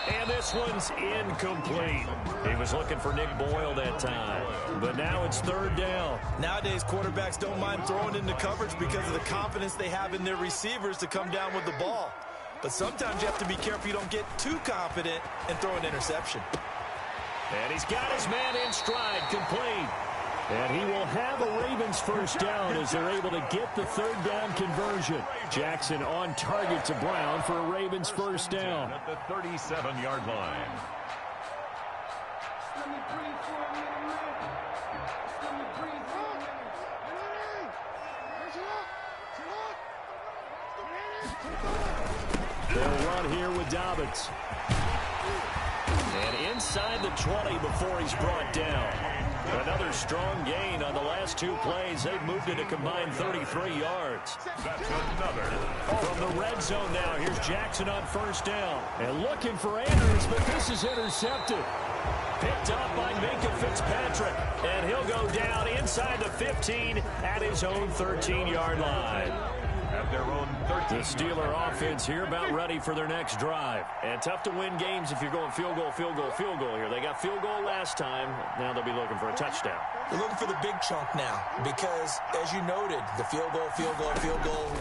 And this one's incomplete. He was looking for Nick Boyle that time. But now it's 3rd down.
Nowadays, quarterbacks don't mind throwing into coverage because of the confidence they have in their receivers to come down with the ball. But sometimes you have to be careful you don't get too confident and throw an interception.
And he's got his man in stride, complete. And he will have a Ravens 1st down as they're able to get the 3rd down conversion. Jackson on target to Brown for a Ravens 1st down.
At the 37-yard line.
They'll run here with Dobbins. And inside the 20 before he's brought down. Another strong gain on the last 2 plays. They've moved it a combined 33 yards.
That's another.
From the red zone now, here's Jackson on 1st down. And looking for Andrews, but this is intercepted. Picked up by Minka Fitzpatrick. And he'll go down inside the 15 at his own 13-yard line.
At their own 13.
The Steeler offense here about ready for their next drive. And tough to win games if you're going field goal, field goal, field goal here. They got field goal last time. Now they'll be looking for a touchdown.
They're looking for the big chunk now because, as you noted, the field goal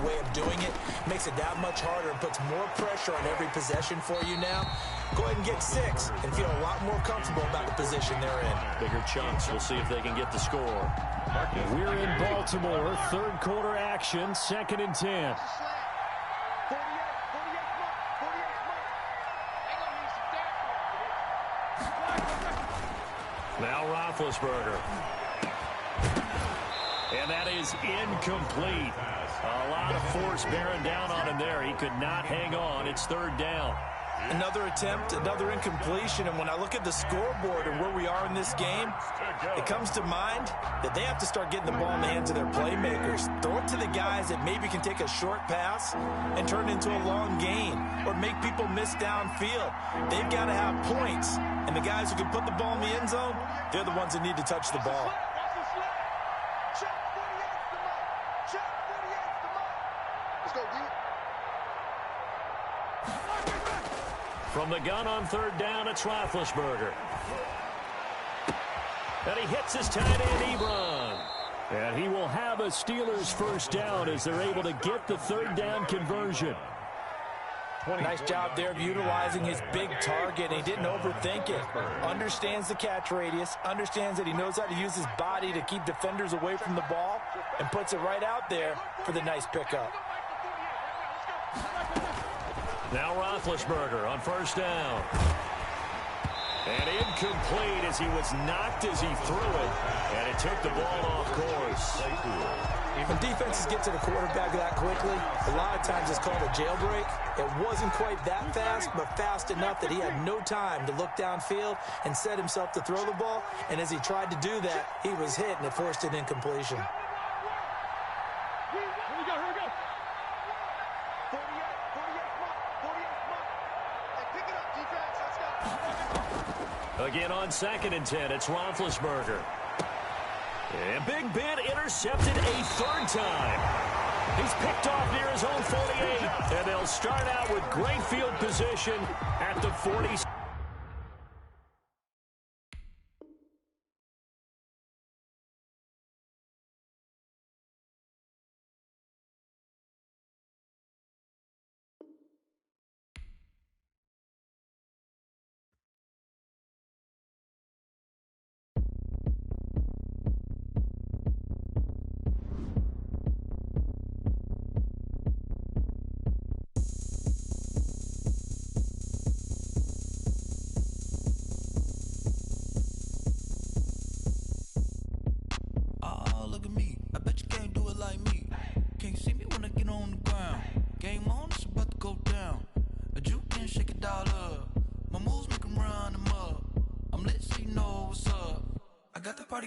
way of doing it makes it that much harder and puts more pressure on every possession for you now. Go ahead and get 6 and feel a lot more comfortable about the position they're in.
Bigger chunks. We'll see if they can get the score. We're in Baltimore. 3rd quarter action. 2nd and 10. Now Roethlisberger. And that is incomplete. A lot of force bearing down on him there. He could not hang on. It's 3rd down.
Another attempt, another incompletion, and when I look at the scoreboard and where we are in this game, it comes to mind that they have to start getting the ball in the hands of their playmakers. Throw it to the guys that maybe can take a short pass and turn it into a long gain or make people miss downfield. They've got to have points, and the guys who can put the ball in the end zone, they're the ones that need to touch the ball.
From the gun on third down, it's Roethlisberger. And he hits his tight end, Ebron. And he will have a Steelers first down as they're able to get the third down conversion.
Nice job there of utilizing his big target. He didn't overthink it. Understands the catch radius, understands that he knows how to use his body to keep defenders away from the ball, and puts it right out there for the nice pickup.
Now Roethlisberger on first down. And incomplete as he was knocked as he threw it. And it took the ball off course.
When defenses get to the quarterback that quickly, a lot of times it's called a jailbreak. It wasn't quite that fast, but fast enough that he had no time to look downfield and set himself to throw the ball. And as he tried to do that, he was hit and it forced an incompletion.
Again on 2nd and 10, it's Roethlisberger. And Big Ben intercepted a third time. He's picked off near his own 48, and they'll start out with great field position at the 40.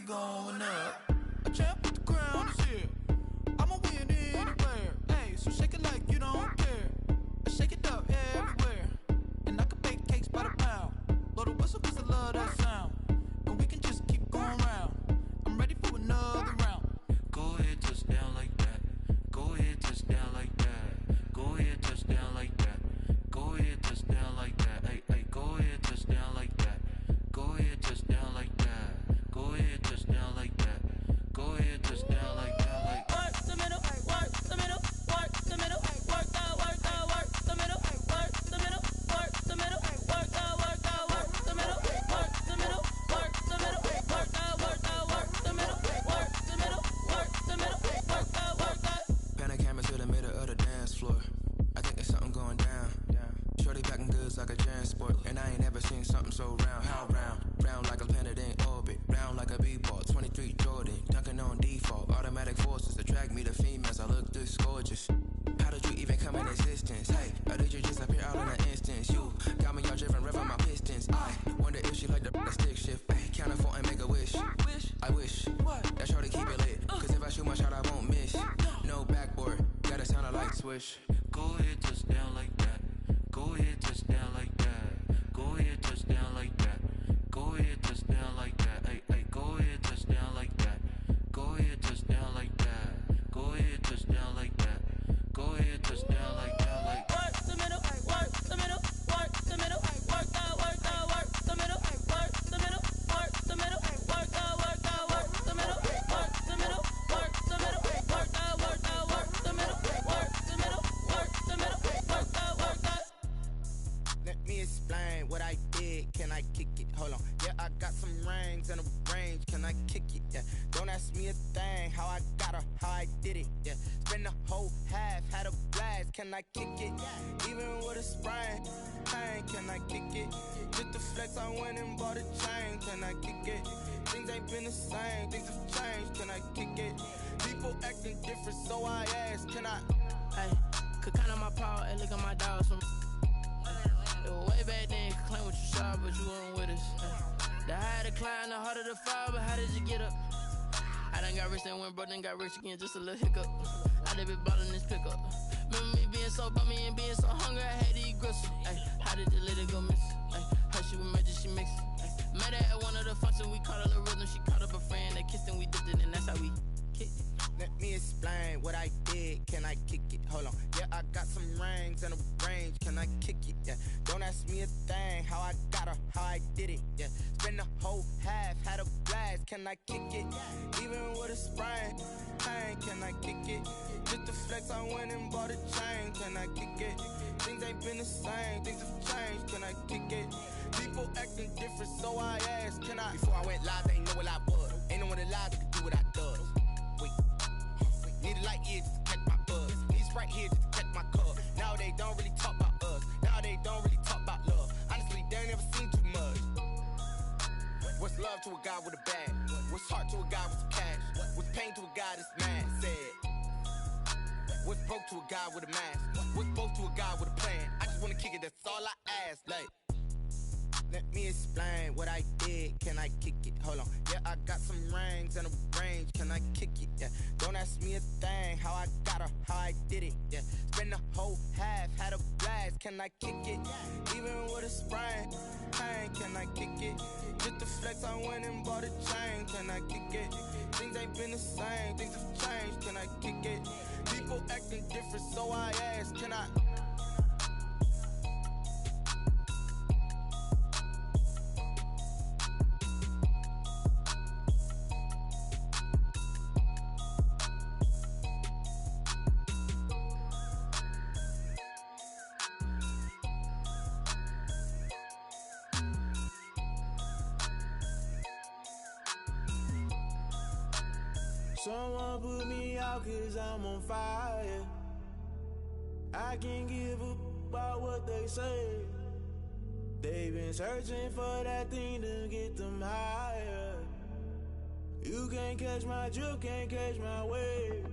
Going up, a champ with the crown is here. I'ma win anywhere. Hey, so shake it like you don't care. I shake it up everywhere, and I can bake cakes by the pound. Blow the whistle 'cause I love that sound, and we can just keep going round. I'm ready for another round. Go ahead, touch down like that. Go ahead, touch down like that. Go ahead, touch down like that. Go ahead, touch down like that. Hey, hey, go ahead, touch down like that. Go ahead, touch down like that. Go ahead, touch down like that. Go ahead, touch down like that. Like work the middle, work the middle, work the middle, work the middle, work the middle, work the middle, work the middle, work the middle, work the middle, work the middle, work the middle, work the middle, work the.
Pan a camera to the middle of the dance floor. I think there's something going down. Shorty packing goods like a transport, and I ain't never seen something so round. How round? Round like a planet in orbit, round like a b-ball. 23 Jordan, dunking on default. Automatic forces attract me to females. I look this gorgeous. How did you even come in existence? Hey, or did you just appear out in an instance? You got me all driven, revving my pistons. I wonder if she like the stick shift. Hey, count a 4 and make a wish. I wish that shorty keep it lit. 'Cause if I shoot my shot, I won't miss. No backboard, gotta sound a light switch.
Go ahead, touch down like that. Go ahead, touch down like that. Go ahead, touch down like that. Go ahead, touch down like that. Hey, hey, go ahead, touch down like that. Go ahead, touch down like that. Go ahead, touch down like that. Go ahead, touch down like that. Like work the middle, work the middle, work the middle, work the middle, work the middle, work the middle, work the middle, work the middle, work the middle, work the middle, work the middle, work the middle, work the.
Let me explain what I did. Can I kick it? Hold on. Yeah, I got some rings and a range. Can I kick it? Yeah. Don't ask me a thing. How I got her, how I did it. Yeah. Spend the whole half, had a blast. Can I kick it? Even with a sprain. Pain, can I kick it? Just the flex, I went and bought a chain. Can I kick it? Things ain't been the same. Things have changed. Can I kick it? People acting different, so I ask. Can I?
Hey, could count on my paw and look at my dogs from.
Way back then, you could claim what you saw, but you weren't with us. The higher the climb, the harder the fall, but how did you get up? I done got rich and went broke, then got rich again, just a little hiccup. I done been ballin' this pickup. Remember me being so bummy and being so hungry, I had to eat gristle. Ay, how did the lady go miss? Ay, how she was magic, she mixed. Met her at one of the functions, we caught a little rhythm. She caught up a friend, they kissed and we dipped it, and that's how we kicked it.
Let me explain what I did. Can I kick it? Hold on. Yeah, I got some rings and a range. Can I kick it? Yeah. Don't ask me a thing. How I got her, how I did it. Yeah. Spend the whole half, had a blast. Can I kick it? Even with a sprain. Pain, can I kick it? Just the flex, I went and bought a chain. Can I kick it? Things ain't been the same. Things have changed. Can I kick it? People acting different, so I asked, can I? Before I went live, they ain't know what I was. Ain't no one alive that could do what I does. Wait. Need a light here just to catch my buzz. Need Sprite here just to catch my cup. Now they don't really talk about us. Now they don't really talk about love. Honestly, they ain't never seen too much. What's love to a guy with a bag? What's heart to a guy with some cash? What's pain to a guy that's mad? Said. What's broke to a guy with a mask? What's both to a guy with a plan? I just wanna kick it, that's all I ask. Like, let me explain what I did. Can I kick it? Hold on. Yeah, I got some rings and a range. Can I kick it? Yeah. Don't ask me a thing. How I got her, how I did it. Yeah. Spend the whole half, had a blast. Can I kick it? Even with a sprain. Pain, can I kick it? Just the flex, I went and bought a chain. Can I kick it? Things ain't been the same. Things have changed. Can I kick it? People acting different, so I ask, can I?
Someone put me out cause I'm on fire. I can't give up about what they say. They've been searching for that thing to get them higher. You can't catch my drift, can't catch my wave.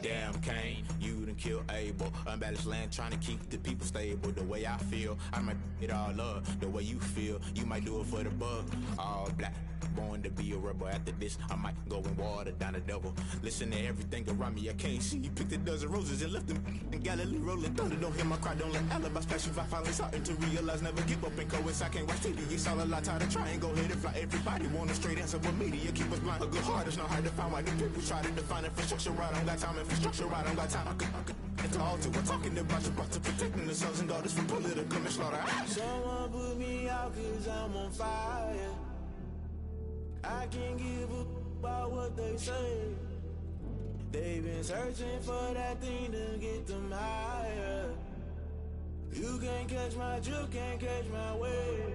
Damn Kane, you done killed Abel. Unbalanced land trying to keep the people stable. The way I feel, I might it all up. The way you feel, you might do it for the bug. All black, born to be a rebel. After this, I might go and water down the devil. Listen to everything around me, I can't see. You picked a dozen roses and left them in Galilee rolling thunder. Don't hear my cry, don't let alibis pass you. I finally starting to realize, never give up and coincide. Can't watch TV, it's all a lot. Tired of trying, go ahead and fly. Everybody want a straight answer, but media keep us blind. A good heart is not hard to find. Why the people try to define infrastructure right? I don't got time, infrastructure right? I don't got time. I could it's all to we're talking about you, about to protecting the sons and daughters from political manslaughter.
Someone put me out cause I'm on fire. I can't give up about what they say. They've been searching for that thing to get them higher. You can't catch my drift, can't catch my wave.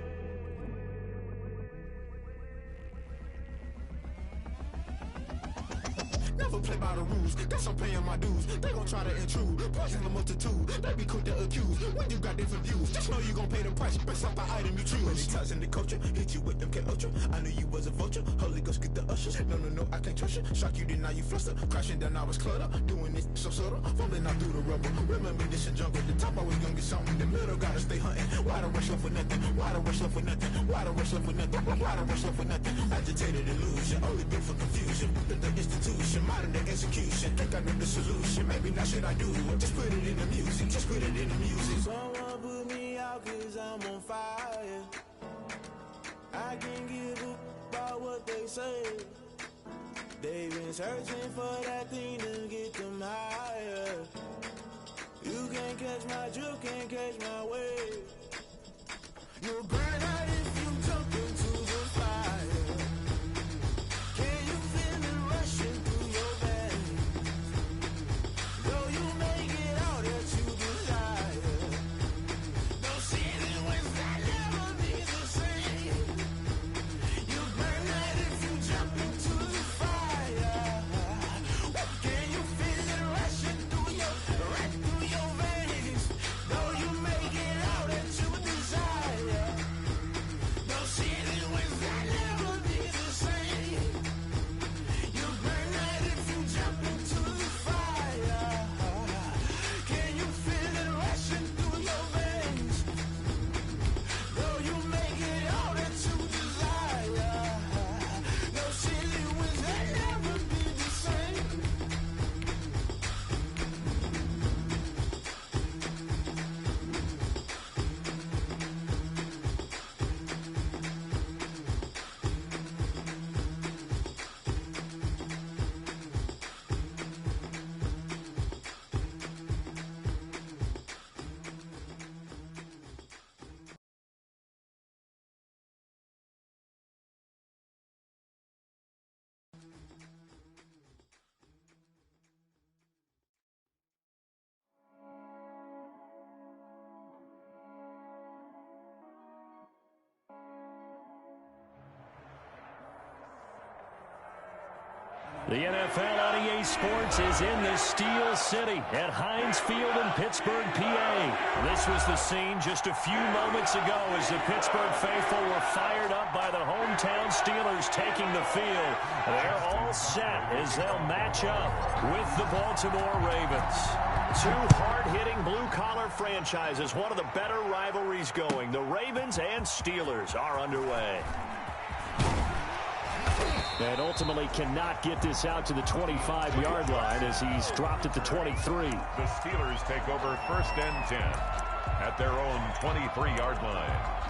Never play by the rules, guess I'm paying my dues. They gon' try to intrude, poison the multitude. They be quick to accuse, when you got different views. Just know you gon' pay the price, based off the item you choose. Many ties in the culture, hit you with them K-Ultra. I knew you was a vulture, Holy Ghost get the ushers. No, I can't trust you, shock you, then now you fluster. Crashing down, I was cluttered, doing this so subtle. Falling out through the rubble, remember this a jungle. The top always gonna get something, the middle gotta stay hunting. Why the rush love for nothing, why the rush love for nothing, why the rush love for nothing, why the rush love for nothing. Agitated illusion, only built for confusion. The institution, modern day execution. Think I know the solution, maybe not should I do it. Just put it in the music, just put it in the music.
Someone put me out cause I'm on fire. I can't give up about what they say. They've been searching for that thing to get them higher. You can't catch my drift, can't catch my wave. You'll burn out if you jump into the fire. Can you feel it rushing through your veins? Though you make it out that you desire. No city was that never be the same. You burn out if you jump into the fire. Can you feel it rushing through your veins? Though you make it out that you desire.
The NFL on EA Sports is in the Steel City at Heinz Field in Pittsburgh, PA. This was the scene just a few moments ago as the Pittsburgh faithful were fired up by the hometown Steelers taking the field. They're all set as they'll match up with the Baltimore Ravens. Two hard-hitting blue-collar franchises, one of the better rivalries going. The Ravens and Steelers are underway. And ultimately cannot get this out to the 25-yard line as he's dropped at the 23.
The Steelers take over 1st and 10 at their own 23-yard line.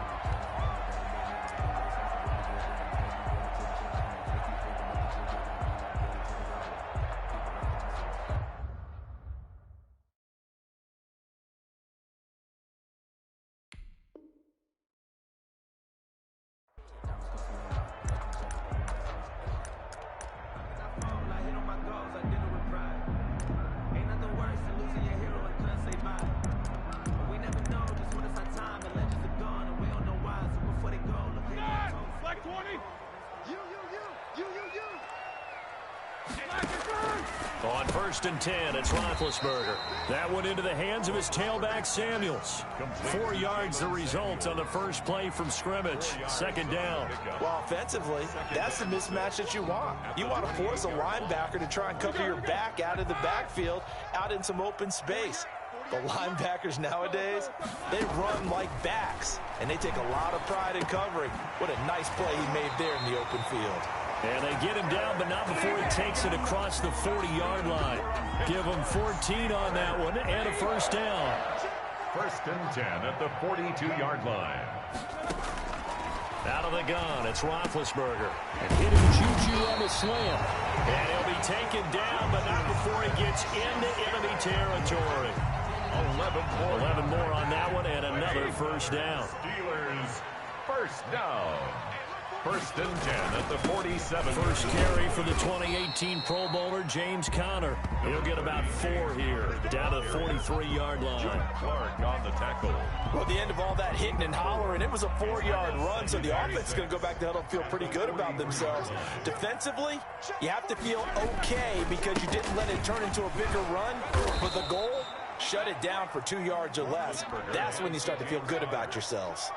On 1st and 10, it's Roethlisberger. That one into the hands of his tailback, Samuels. 4 yards the result on the first play from scrimmage. 2nd down.
Well, offensively, that's the mismatch that you want. You want to force a linebacker to try and cover your back out of the backfield, out in some open space. The linebackers nowadays, they run like backs, and they take a lot of pride in covering. What a nice play he made there in the open field.
And they get him down, but not before he takes it across the 40-yard line. Give him 14 on that one, and a 1st down.
1st and 10 at the 42-yard line.
Out of the gun, it's Roethlisberger. And hit him Juju on the slam. And he'll be taken down, but not before he gets into enemy territory. 11 more on that one, and another 1st down.
Steelers 1st down. 1st and 10 at the 47.
First carry for the 2018 Pro Bowler, James Conner. He'll get about 4 here, down to the 43-yard line.
Clark on the tackle.
Well, at the end of all that hitting and hollering, it was a 4-yard run, so the offense is going to go back to huddle and feel pretty good about themselves. Defensively, you have to feel okay because you didn't let it turn into a bigger run. But the goal, shut it down for 2 yards or less. That's when you start to feel good about yourselves.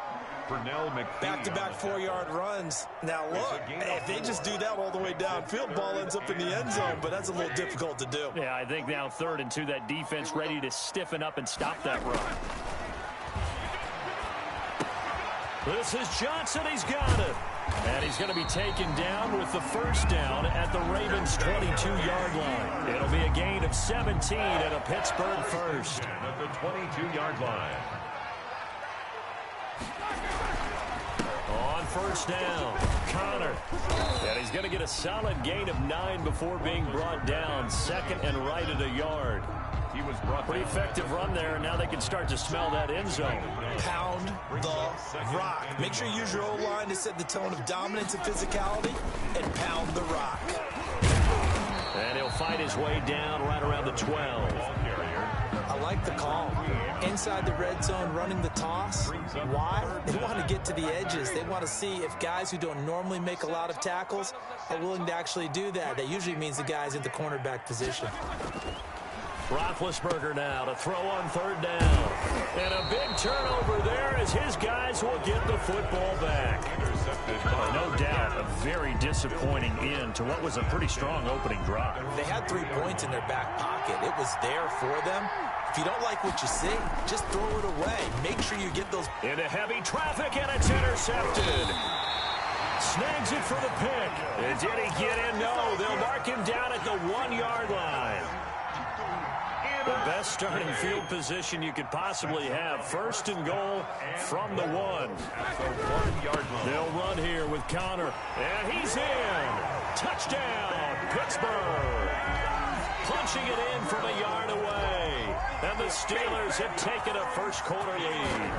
Back-to-back
4-yard runs. Now, look, if they just do that all the way downfield, ball ends up in the end zone, but that's a little difficult to do.
Yeah, I think now 3rd and 2, that defense ready to stiffen up and stop that run. This is Johnson. He's got it. And he's going to be taken down with the 1st down at the Ravens' 22-yard line. It'll be a gain of 17 and a Pittsburgh 1st.
At the 22-yard line.
On 1st down, Conner. And he's going to get a solid gain of 9 before being brought down. 2nd and right at a yard.
He was brought
Pretty effective run there, and now they can start to smell that end zone.
Pound the rock. Make sure you use your O-line to set the tone of dominance and physicality, and pound the rock.
And he'll fight his way down right around the 12.
I like the call. Inside the red zone, running the toss. Why? They want to get to the edges. They want to see if guys who don't normally make a lot of tackles are willing to actually do that. That usually means the guy's in the cornerback position.
Roethlisberger now to throw on 3rd down. And a big turnover there as his guys will get the football back. No doubt a very disappointing end to what was a pretty strong opening drive.
They had 3 points in their back pocket. It was there for them. If you don't like what you see, just throw it away. Make sure you get those.
Into heavy traffic, and it's intercepted. Snags it for the pick. And did he get in? No, they'll mark him down at the 1-yard line. The best starting field position you could possibly have. 1st and goal from the 1. They'll run here with Conner. And he's in. Touchdown, Pittsburgh. Punching it in from a yard away. And the Steelers have taken a first-quarter lead.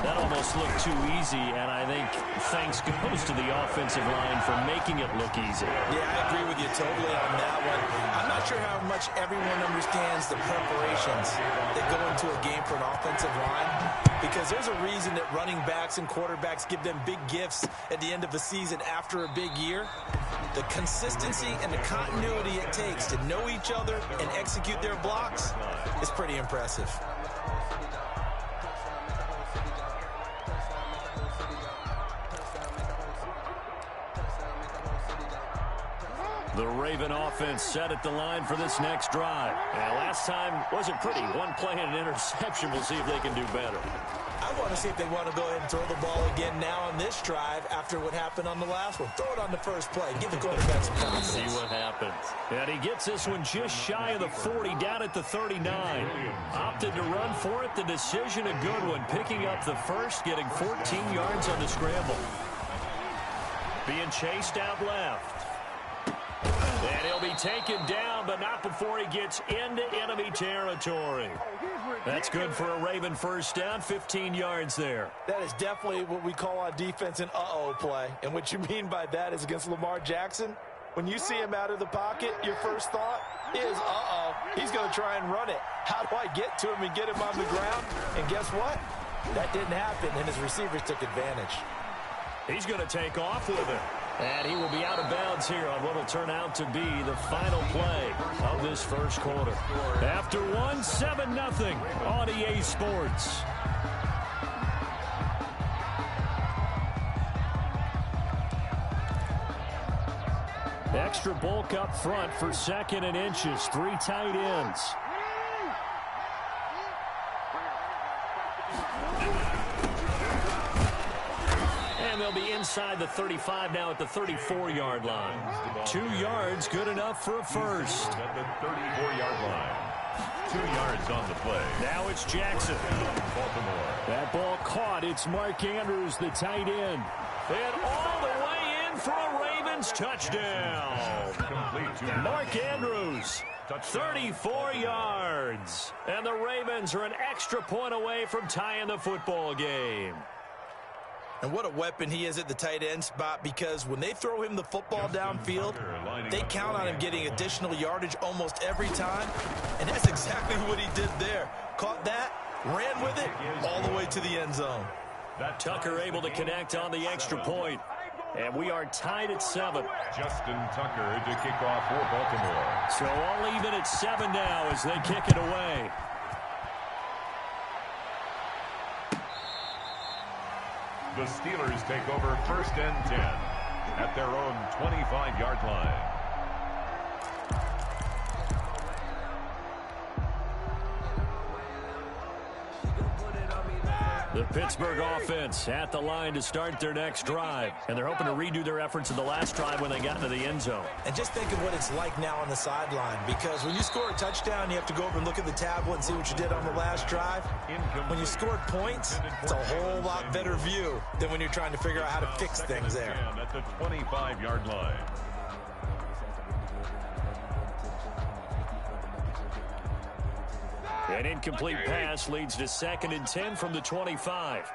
That almost looked too easy, and I think thanks goes to the offensive line for making it look easy.
Yeah, I agree with you totally on that one. I'm not sure how much everyone understands the preparations that go into a game for an offensive line. because there's a reason that running backs and quarterbacks give them big gifts at the end of the season after a big year. The consistency and the continuity it takes to know each other and execute their blocks is pretty impressive.
The Raven offense set at the line for this next drive. And last time wasn't pretty. One play and an interception. We'll see if they can do better.
I want to see if they want to go ahead and throw the ball again now on this drive after what happened on the last one. Throw it on the first play. Give the quarterback some confidence.
See what happens. And he gets this one just shy of the 40, down at the 39. Opted to run for it. The decision a good one. Picking up the first, getting 14 yards on the scramble. Being chased out left. And he'll be taken down, but not before he gets into enemy territory. That's good for a Raven first down, 15 yards there.
That is definitely what we call on defense an uh-oh play. And what you mean by that is against Lamar Jackson, when you see him out of the pocket, your first thought is, uh-oh, he's going to try and run it. How do I get to him and get him on the ground? And guess what? That didn't happen, and his receivers took advantage.
He's going to take off with it. And he will be out of bounds here on what will turn out to be the final play of this first quarter. After one, 7-0 on EA Sports. Extra bulk up front for second and inches. 3 tight ends. And they'll be inside the 35 now at the 34-yard line. 2 yards, good enough for a first.
At the 34-yard line. 2 yards on the play.
Now it's Jackson.
Baltimore.
That ball caught. It's Mark Andrews, the tight end. And all the way in for a Ravens touchdown.
Complete to
Mark Andrews, 34 yards. And the Ravens are an extra point away from tying the football game.
And what a weapon he is at the tight end spot, because when they throw him the football downfield, they count on him getting additional yardage almost every time. And that's exactly what he did there. Caught that, ran with it, all the way to the end zone.
Tucker able to connect on the extra point. And we are tied at 7.
Justin Tucker to kick off for Baltimore.
So all even at 7 now as they kick it away.
The Steelers take over 1st and 10 at their own 25-yard line.
The Pittsburgh offense at the line to start their next drive. And they're hoping to redo their efforts in the last drive when they got into the end zone.
And just think of what it's like now on the sideline, because when you score a touchdown, you have to go over and look at the tablet and see what you did on the last drive. When you scored points, it's a whole lot better view than when you're trying to figure out how to fix things there.
At the 25-yard line.
An incomplete pass leads to 2nd and 10 from the 25.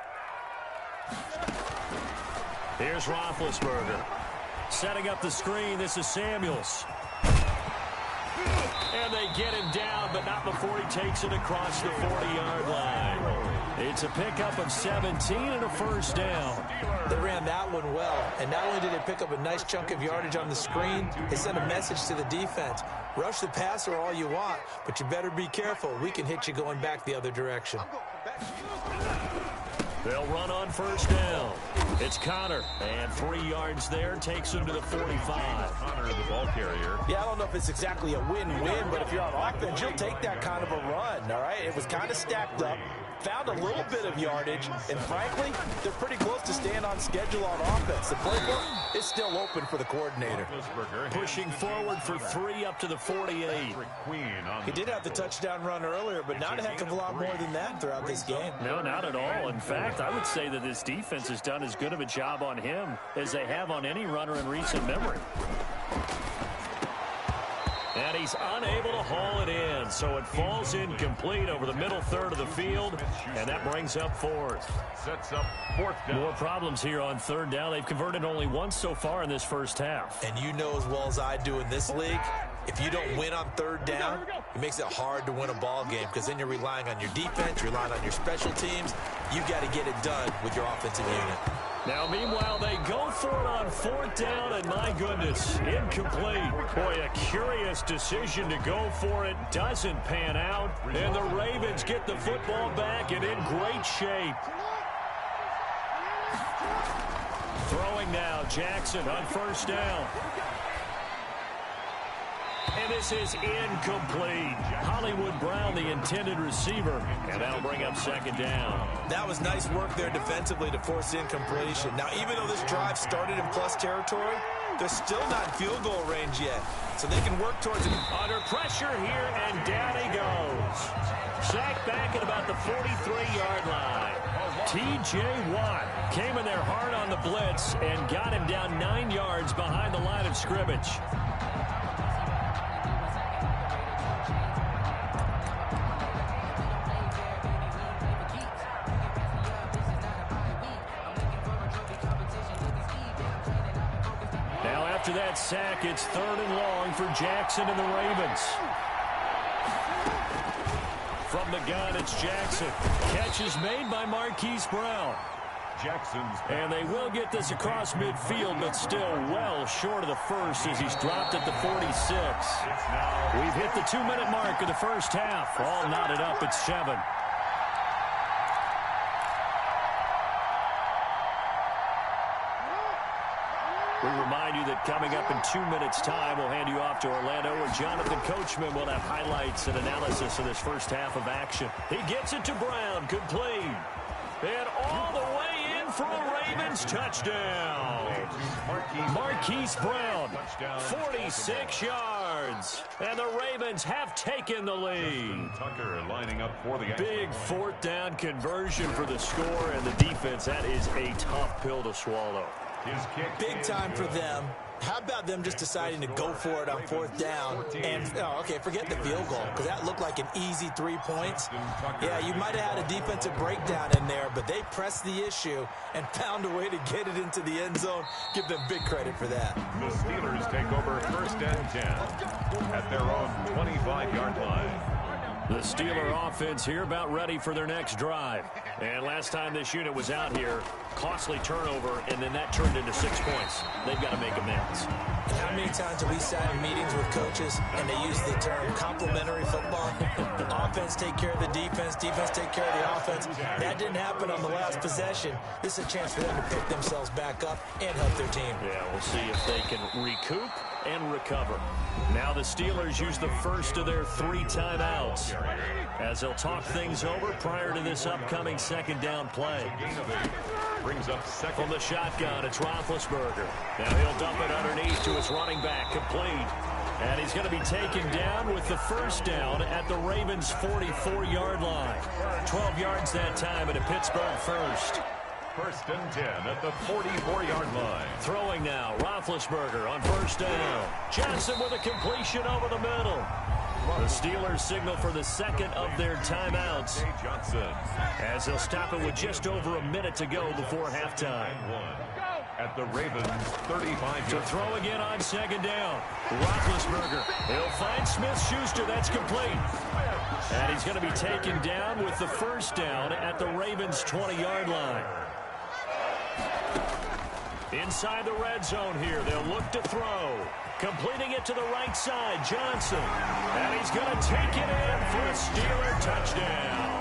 Here's Roethlisberger. Setting up the screen, this is Samuels. And they get him down, but not before he takes it across the 40-yard line. It's a pickup of 17 and a first down.
They ran that one well, and not only did they pick up a nice chunk of yardage on the screen, they sent a message to the defense. Rush the passer all you want, but you better be careful. We can hit you going back the other direction.
They'll run on first down. It's Connor, and 3 yards there, takes him to the 45.
Connor, the ball carrier.
Yeah, I don't know if it's exactly a win-win, but if you're on offense, you'll take that kind of a run, all right? It was kind of stacked up, found a little bit of yardage, and frankly, they're pretty close to staying on schedule on offense. The playbook is still open for the coordinator.
Pushing forward for 3 up to the 48.
He did have the touchdown run earlier, but not a heck of a lot more than that throughout this game.
No, not at all. In fact, I would say that this defense has done as good of a job on him as they have on any runner in recent memory. And he's unable to haul it in, so it falls incomplete over the middle third of the field, and that brings up 4th.
Sets up 4th down.
More problems here on 3rd down. They've converted only once so far in this first half.
And you know as well as I do in this league, if you don't win on third down, it makes it hard to win a ball game because then you're relying on your defense, you're relying on your special teams. You've got to get it done with your offensive unit.
Now, meanwhile, they go for it on fourth down, and my goodness, incomplete. Boy, a curious decision to go for it. Doesn't pan out, and the Ravens get the football back and in great shape. Throwing now, Jackson on first down. And this is incomplete. Hollywood Brown, the intended receiver, and that'll bring up second down.
That was nice work there defensively to force incompletion. Now, even though this drive started in plus territory, they're still not in field goal range yet, so they can work towards it.
Under pressure here, and down he goes. Sacked back at about the 43-yard line. T.J. Watt came in there hard on the blitz and got him down 9 yards behind the line of scrimmage. Now after that sack, it's 3rd and long for Jackson and the Ravens. From the gun, it's Jackson. Catch is made by Marquise Brown. And they will get this across midfield, but still well short of the first as he's dropped at the 46. We've hit the 2-minute mark of the first half. All knotted up at 7. We remind you that coming up in 2 minutes' time, we'll hand you off to Orlando, where Jonathan Coachman will have highlights and analysis of this first half of action. He gets it to Brown, complete. And all the way in for a Ravens touchdown. Marquise Brown, 46 yards. And the Ravens have taken the lead.
Tucker lining up for the
big 4th down conversion for the score, and the defense, that is a tough pill to swallow.
Big time for them. How about them just deciding to go for it on 4th down? And, okay, forget the field goal, because that looked like an easy 3 points. Yeah, you might have had a defensive breakdown in there, but they pressed the issue and found a way to get it into the end zone. Give them big credit for that.
The Steelers take over 1st and 10 at their own 25-yard line.
The Steeler offense here about ready for their next drive. And last time this unit was out here, costly turnover, and then that turned into 6 points. They've got to make amends.
How many times have we sat in meetings with coaches and they use the term complementary football? Offense take care of the defense, defense take care of the offense. That didn't happen on the last possession. This is a chance for them to pick themselves back up and help their team.
Yeah, we'll see if they can recoup and recover. Now the Steelers use the first of their 3 timeouts as they'll talk things over prior to this upcoming 2nd down play.
Brings up second.
From the shotgun, it's Roethlisberger. Now he'll dump it underneath to his running back, complete. And he's going to be taken down with the 1st down at the Ravens' 44-yard line. 12 yards that time at a Pittsburgh 1st.
1st and 10 at the 44-yard line.
Throwing now, Roethlisberger on 1st down. Johnson with a completion over the middle. The Steelers signal for the 2nd of their timeouts as they'll stop it with just over a minute to go before halftime.
At the Ravens' 35.
To throw again on 2nd down. Roethlisberger. He'll find Smith-Schuster. That's complete. And he's going to be taken down with the 1st down at the Ravens' 20-yard line. Inside the red zone here, they'll look to throw. Completing it to the right side, Johnson. And he's going to take it in for a Steeler touchdown.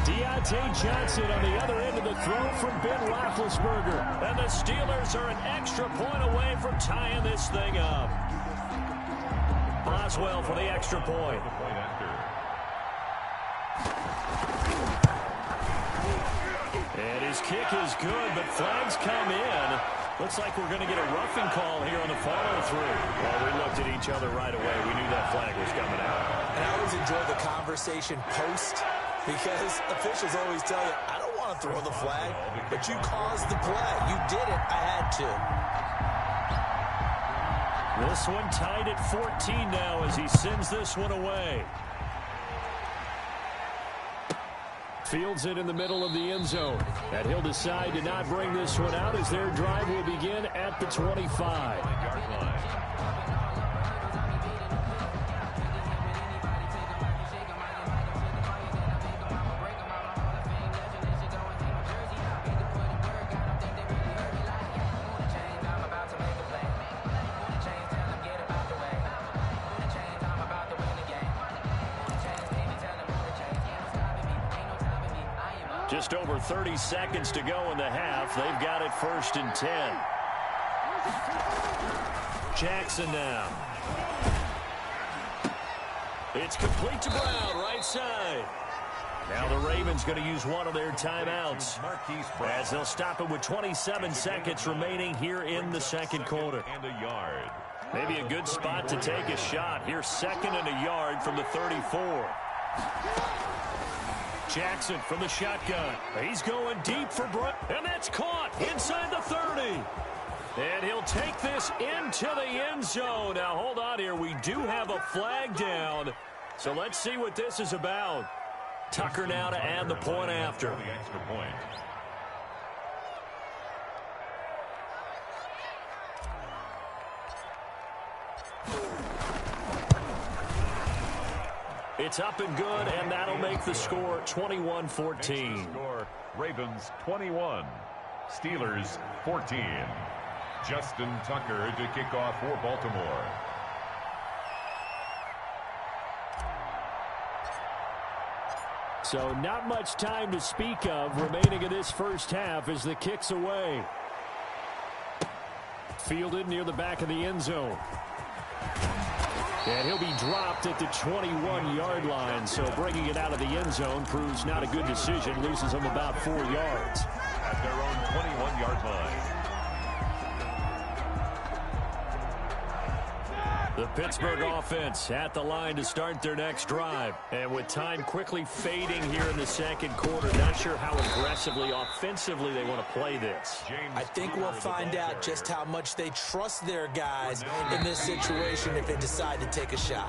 Deontay Johnson on the other end of the throw from Ben Roethlisberger. And the Steelers are an extra point away from tying this thing up. Boswell for the extra point. And his kick is good, but flags come in. Looks like we're going to get a roughing call here on the follow-through. Well, we looked at each other right away. We knew that flag was coming out.
And I always enjoy the conversation post, because officials always tell you, I don't want to throw the flag, but you caused the play. You did it. I had to.
This one tied at 14 now as he sends this one away. Fields it in the middle of the end zone. And he'll decide to not bring this one out as their drive will begin at the 25. Just over 30 seconds to go in the half. They've got it 1st and 10. Jackson now. It's complete to Brown, right side. Now the Ravens going to use one of their timeouts as they'll stop it with 27 seconds remaining here in the second quarter.
And a yard.
Maybe a good spot to take a shot. Here's 2nd and a yard from the 34. Jackson from the shotgun. He's going deep for Brown. And that's caught inside the 30. And he'll take this into the end zone. Now, hold on here. We do have a flag down. So let's see what this is about. Tucker now to add the point after.
The extra point.
It's up and good, and that'll make the score 21-14.
Score, Ravens 21, Steelers 14. Justin Tucker to kick off for Baltimore.
So not much time to speak of remaining in this first half as the kick's away. Fielded near the back of the end zone. And he'll be dropped at the 21-yard line, so bringing it out of the end zone proves not a good decision. Loses him about 4 yards.
At their own 21-yard line.
The Pittsburgh offense at the line to start their next drive. And with time quickly fading here in the second quarter, not sure how aggressively, offensively they want to play this.
I think we'll find out just how much they trust their guys in this situation if they decide to take a shot.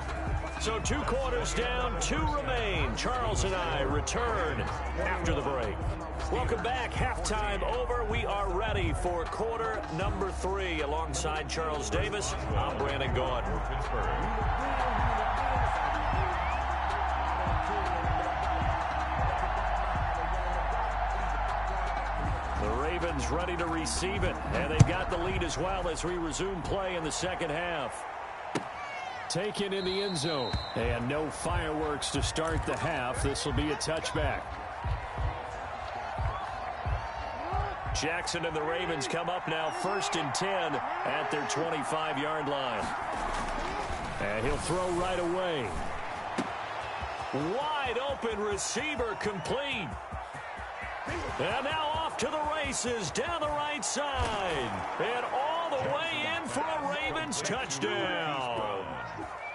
So 2 quarters down, 2 remain. Charles and I return after the break. Welcome back. Halftime over. We are ready for quarter number 3. Alongside Charles Davis, I'm Brandon Gaudin. The Ravens ready to receive it, and they've got the lead as well as we resume play in the second half. Taken in the end zone, and no fireworks to start the half. This will be a touchback. Jackson and the Ravens come up now 1st and 10 at their 25-yard line. And he'll throw right away. Wide open receiver complete. And now off to the races down the right side. And all the way in for a Ravens touchdown.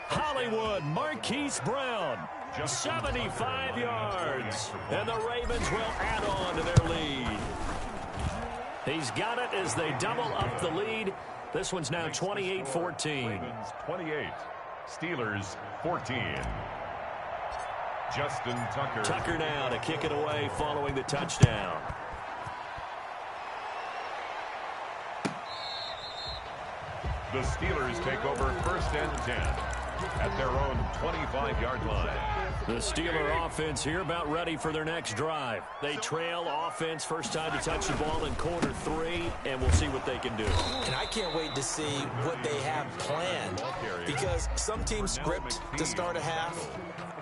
Hollywood Marquise Brown, 75 yards. And the Ravens will add on to their lead. He's got it as they double up the lead. This one's now 28-14.
Ravens 28, Steelers 14. Justin Tucker.
Tucker now to kick it away following the touchdown.
The Steelers take over 1st and 10 at their own 25-yard line.
The Steeler offense here about ready for their next drive. They trail offense, first time to touch the ball in quarter 3, and we'll see what they can do.
And I can't wait to see what they have planned, because some teams script to start a half.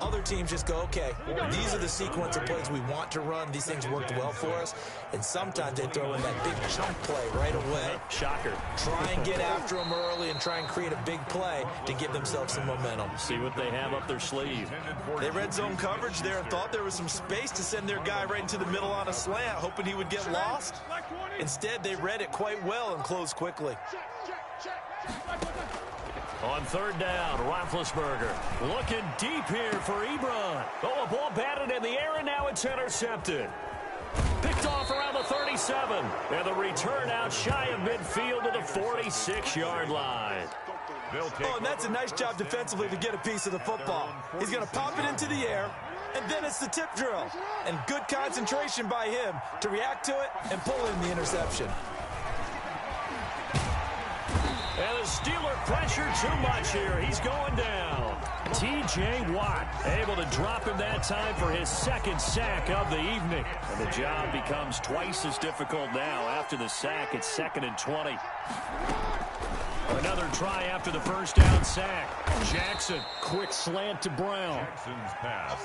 Other teams just go, okay, these are the sequence of plays we want to run. These things worked well for us. And sometimes they throw in that big chunk play right away.
Shocker.
Try and get after them early and try and create a big play to give themselves some momentum.
See what they have up their sleeve.
They read zone coverage there and thought there was some space to send their guy right into the middle on a slant, hoping he would get lost. Instead, they read it quite well and closed quickly.
On 3rd down, Roethlisberger looking deep here for Ebron. Oh, a ball batted in the air, and now it's intercepted. Picked off around the 37. And the return out shy of midfield to the 46-yard line.
Oh, and that's a nice job defensively to get a piece of the football. He's going to pop it into the air, and then it's the tip drill. And good concentration by him to react to it and pull in the interception.
And the Steeler pressure too much here. He's going down. T.J. Watt able to drop him that time for his 2nd sack of the evening. And the job becomes twice as difficult now. After the sack, it's 2nd and 20. Another try after the 1st down sack. Jackson, quick slant to Brown.
Jackson's pass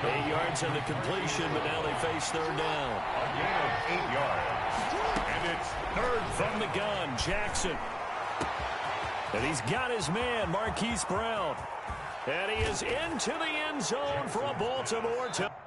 8 yards on the completion, but now they face third down.
A gain of 8 yards. And it's third
from the gun, Jackson. And he's got his man, Marquise Brown. And he is into the end zone for a Baltimore touchdown.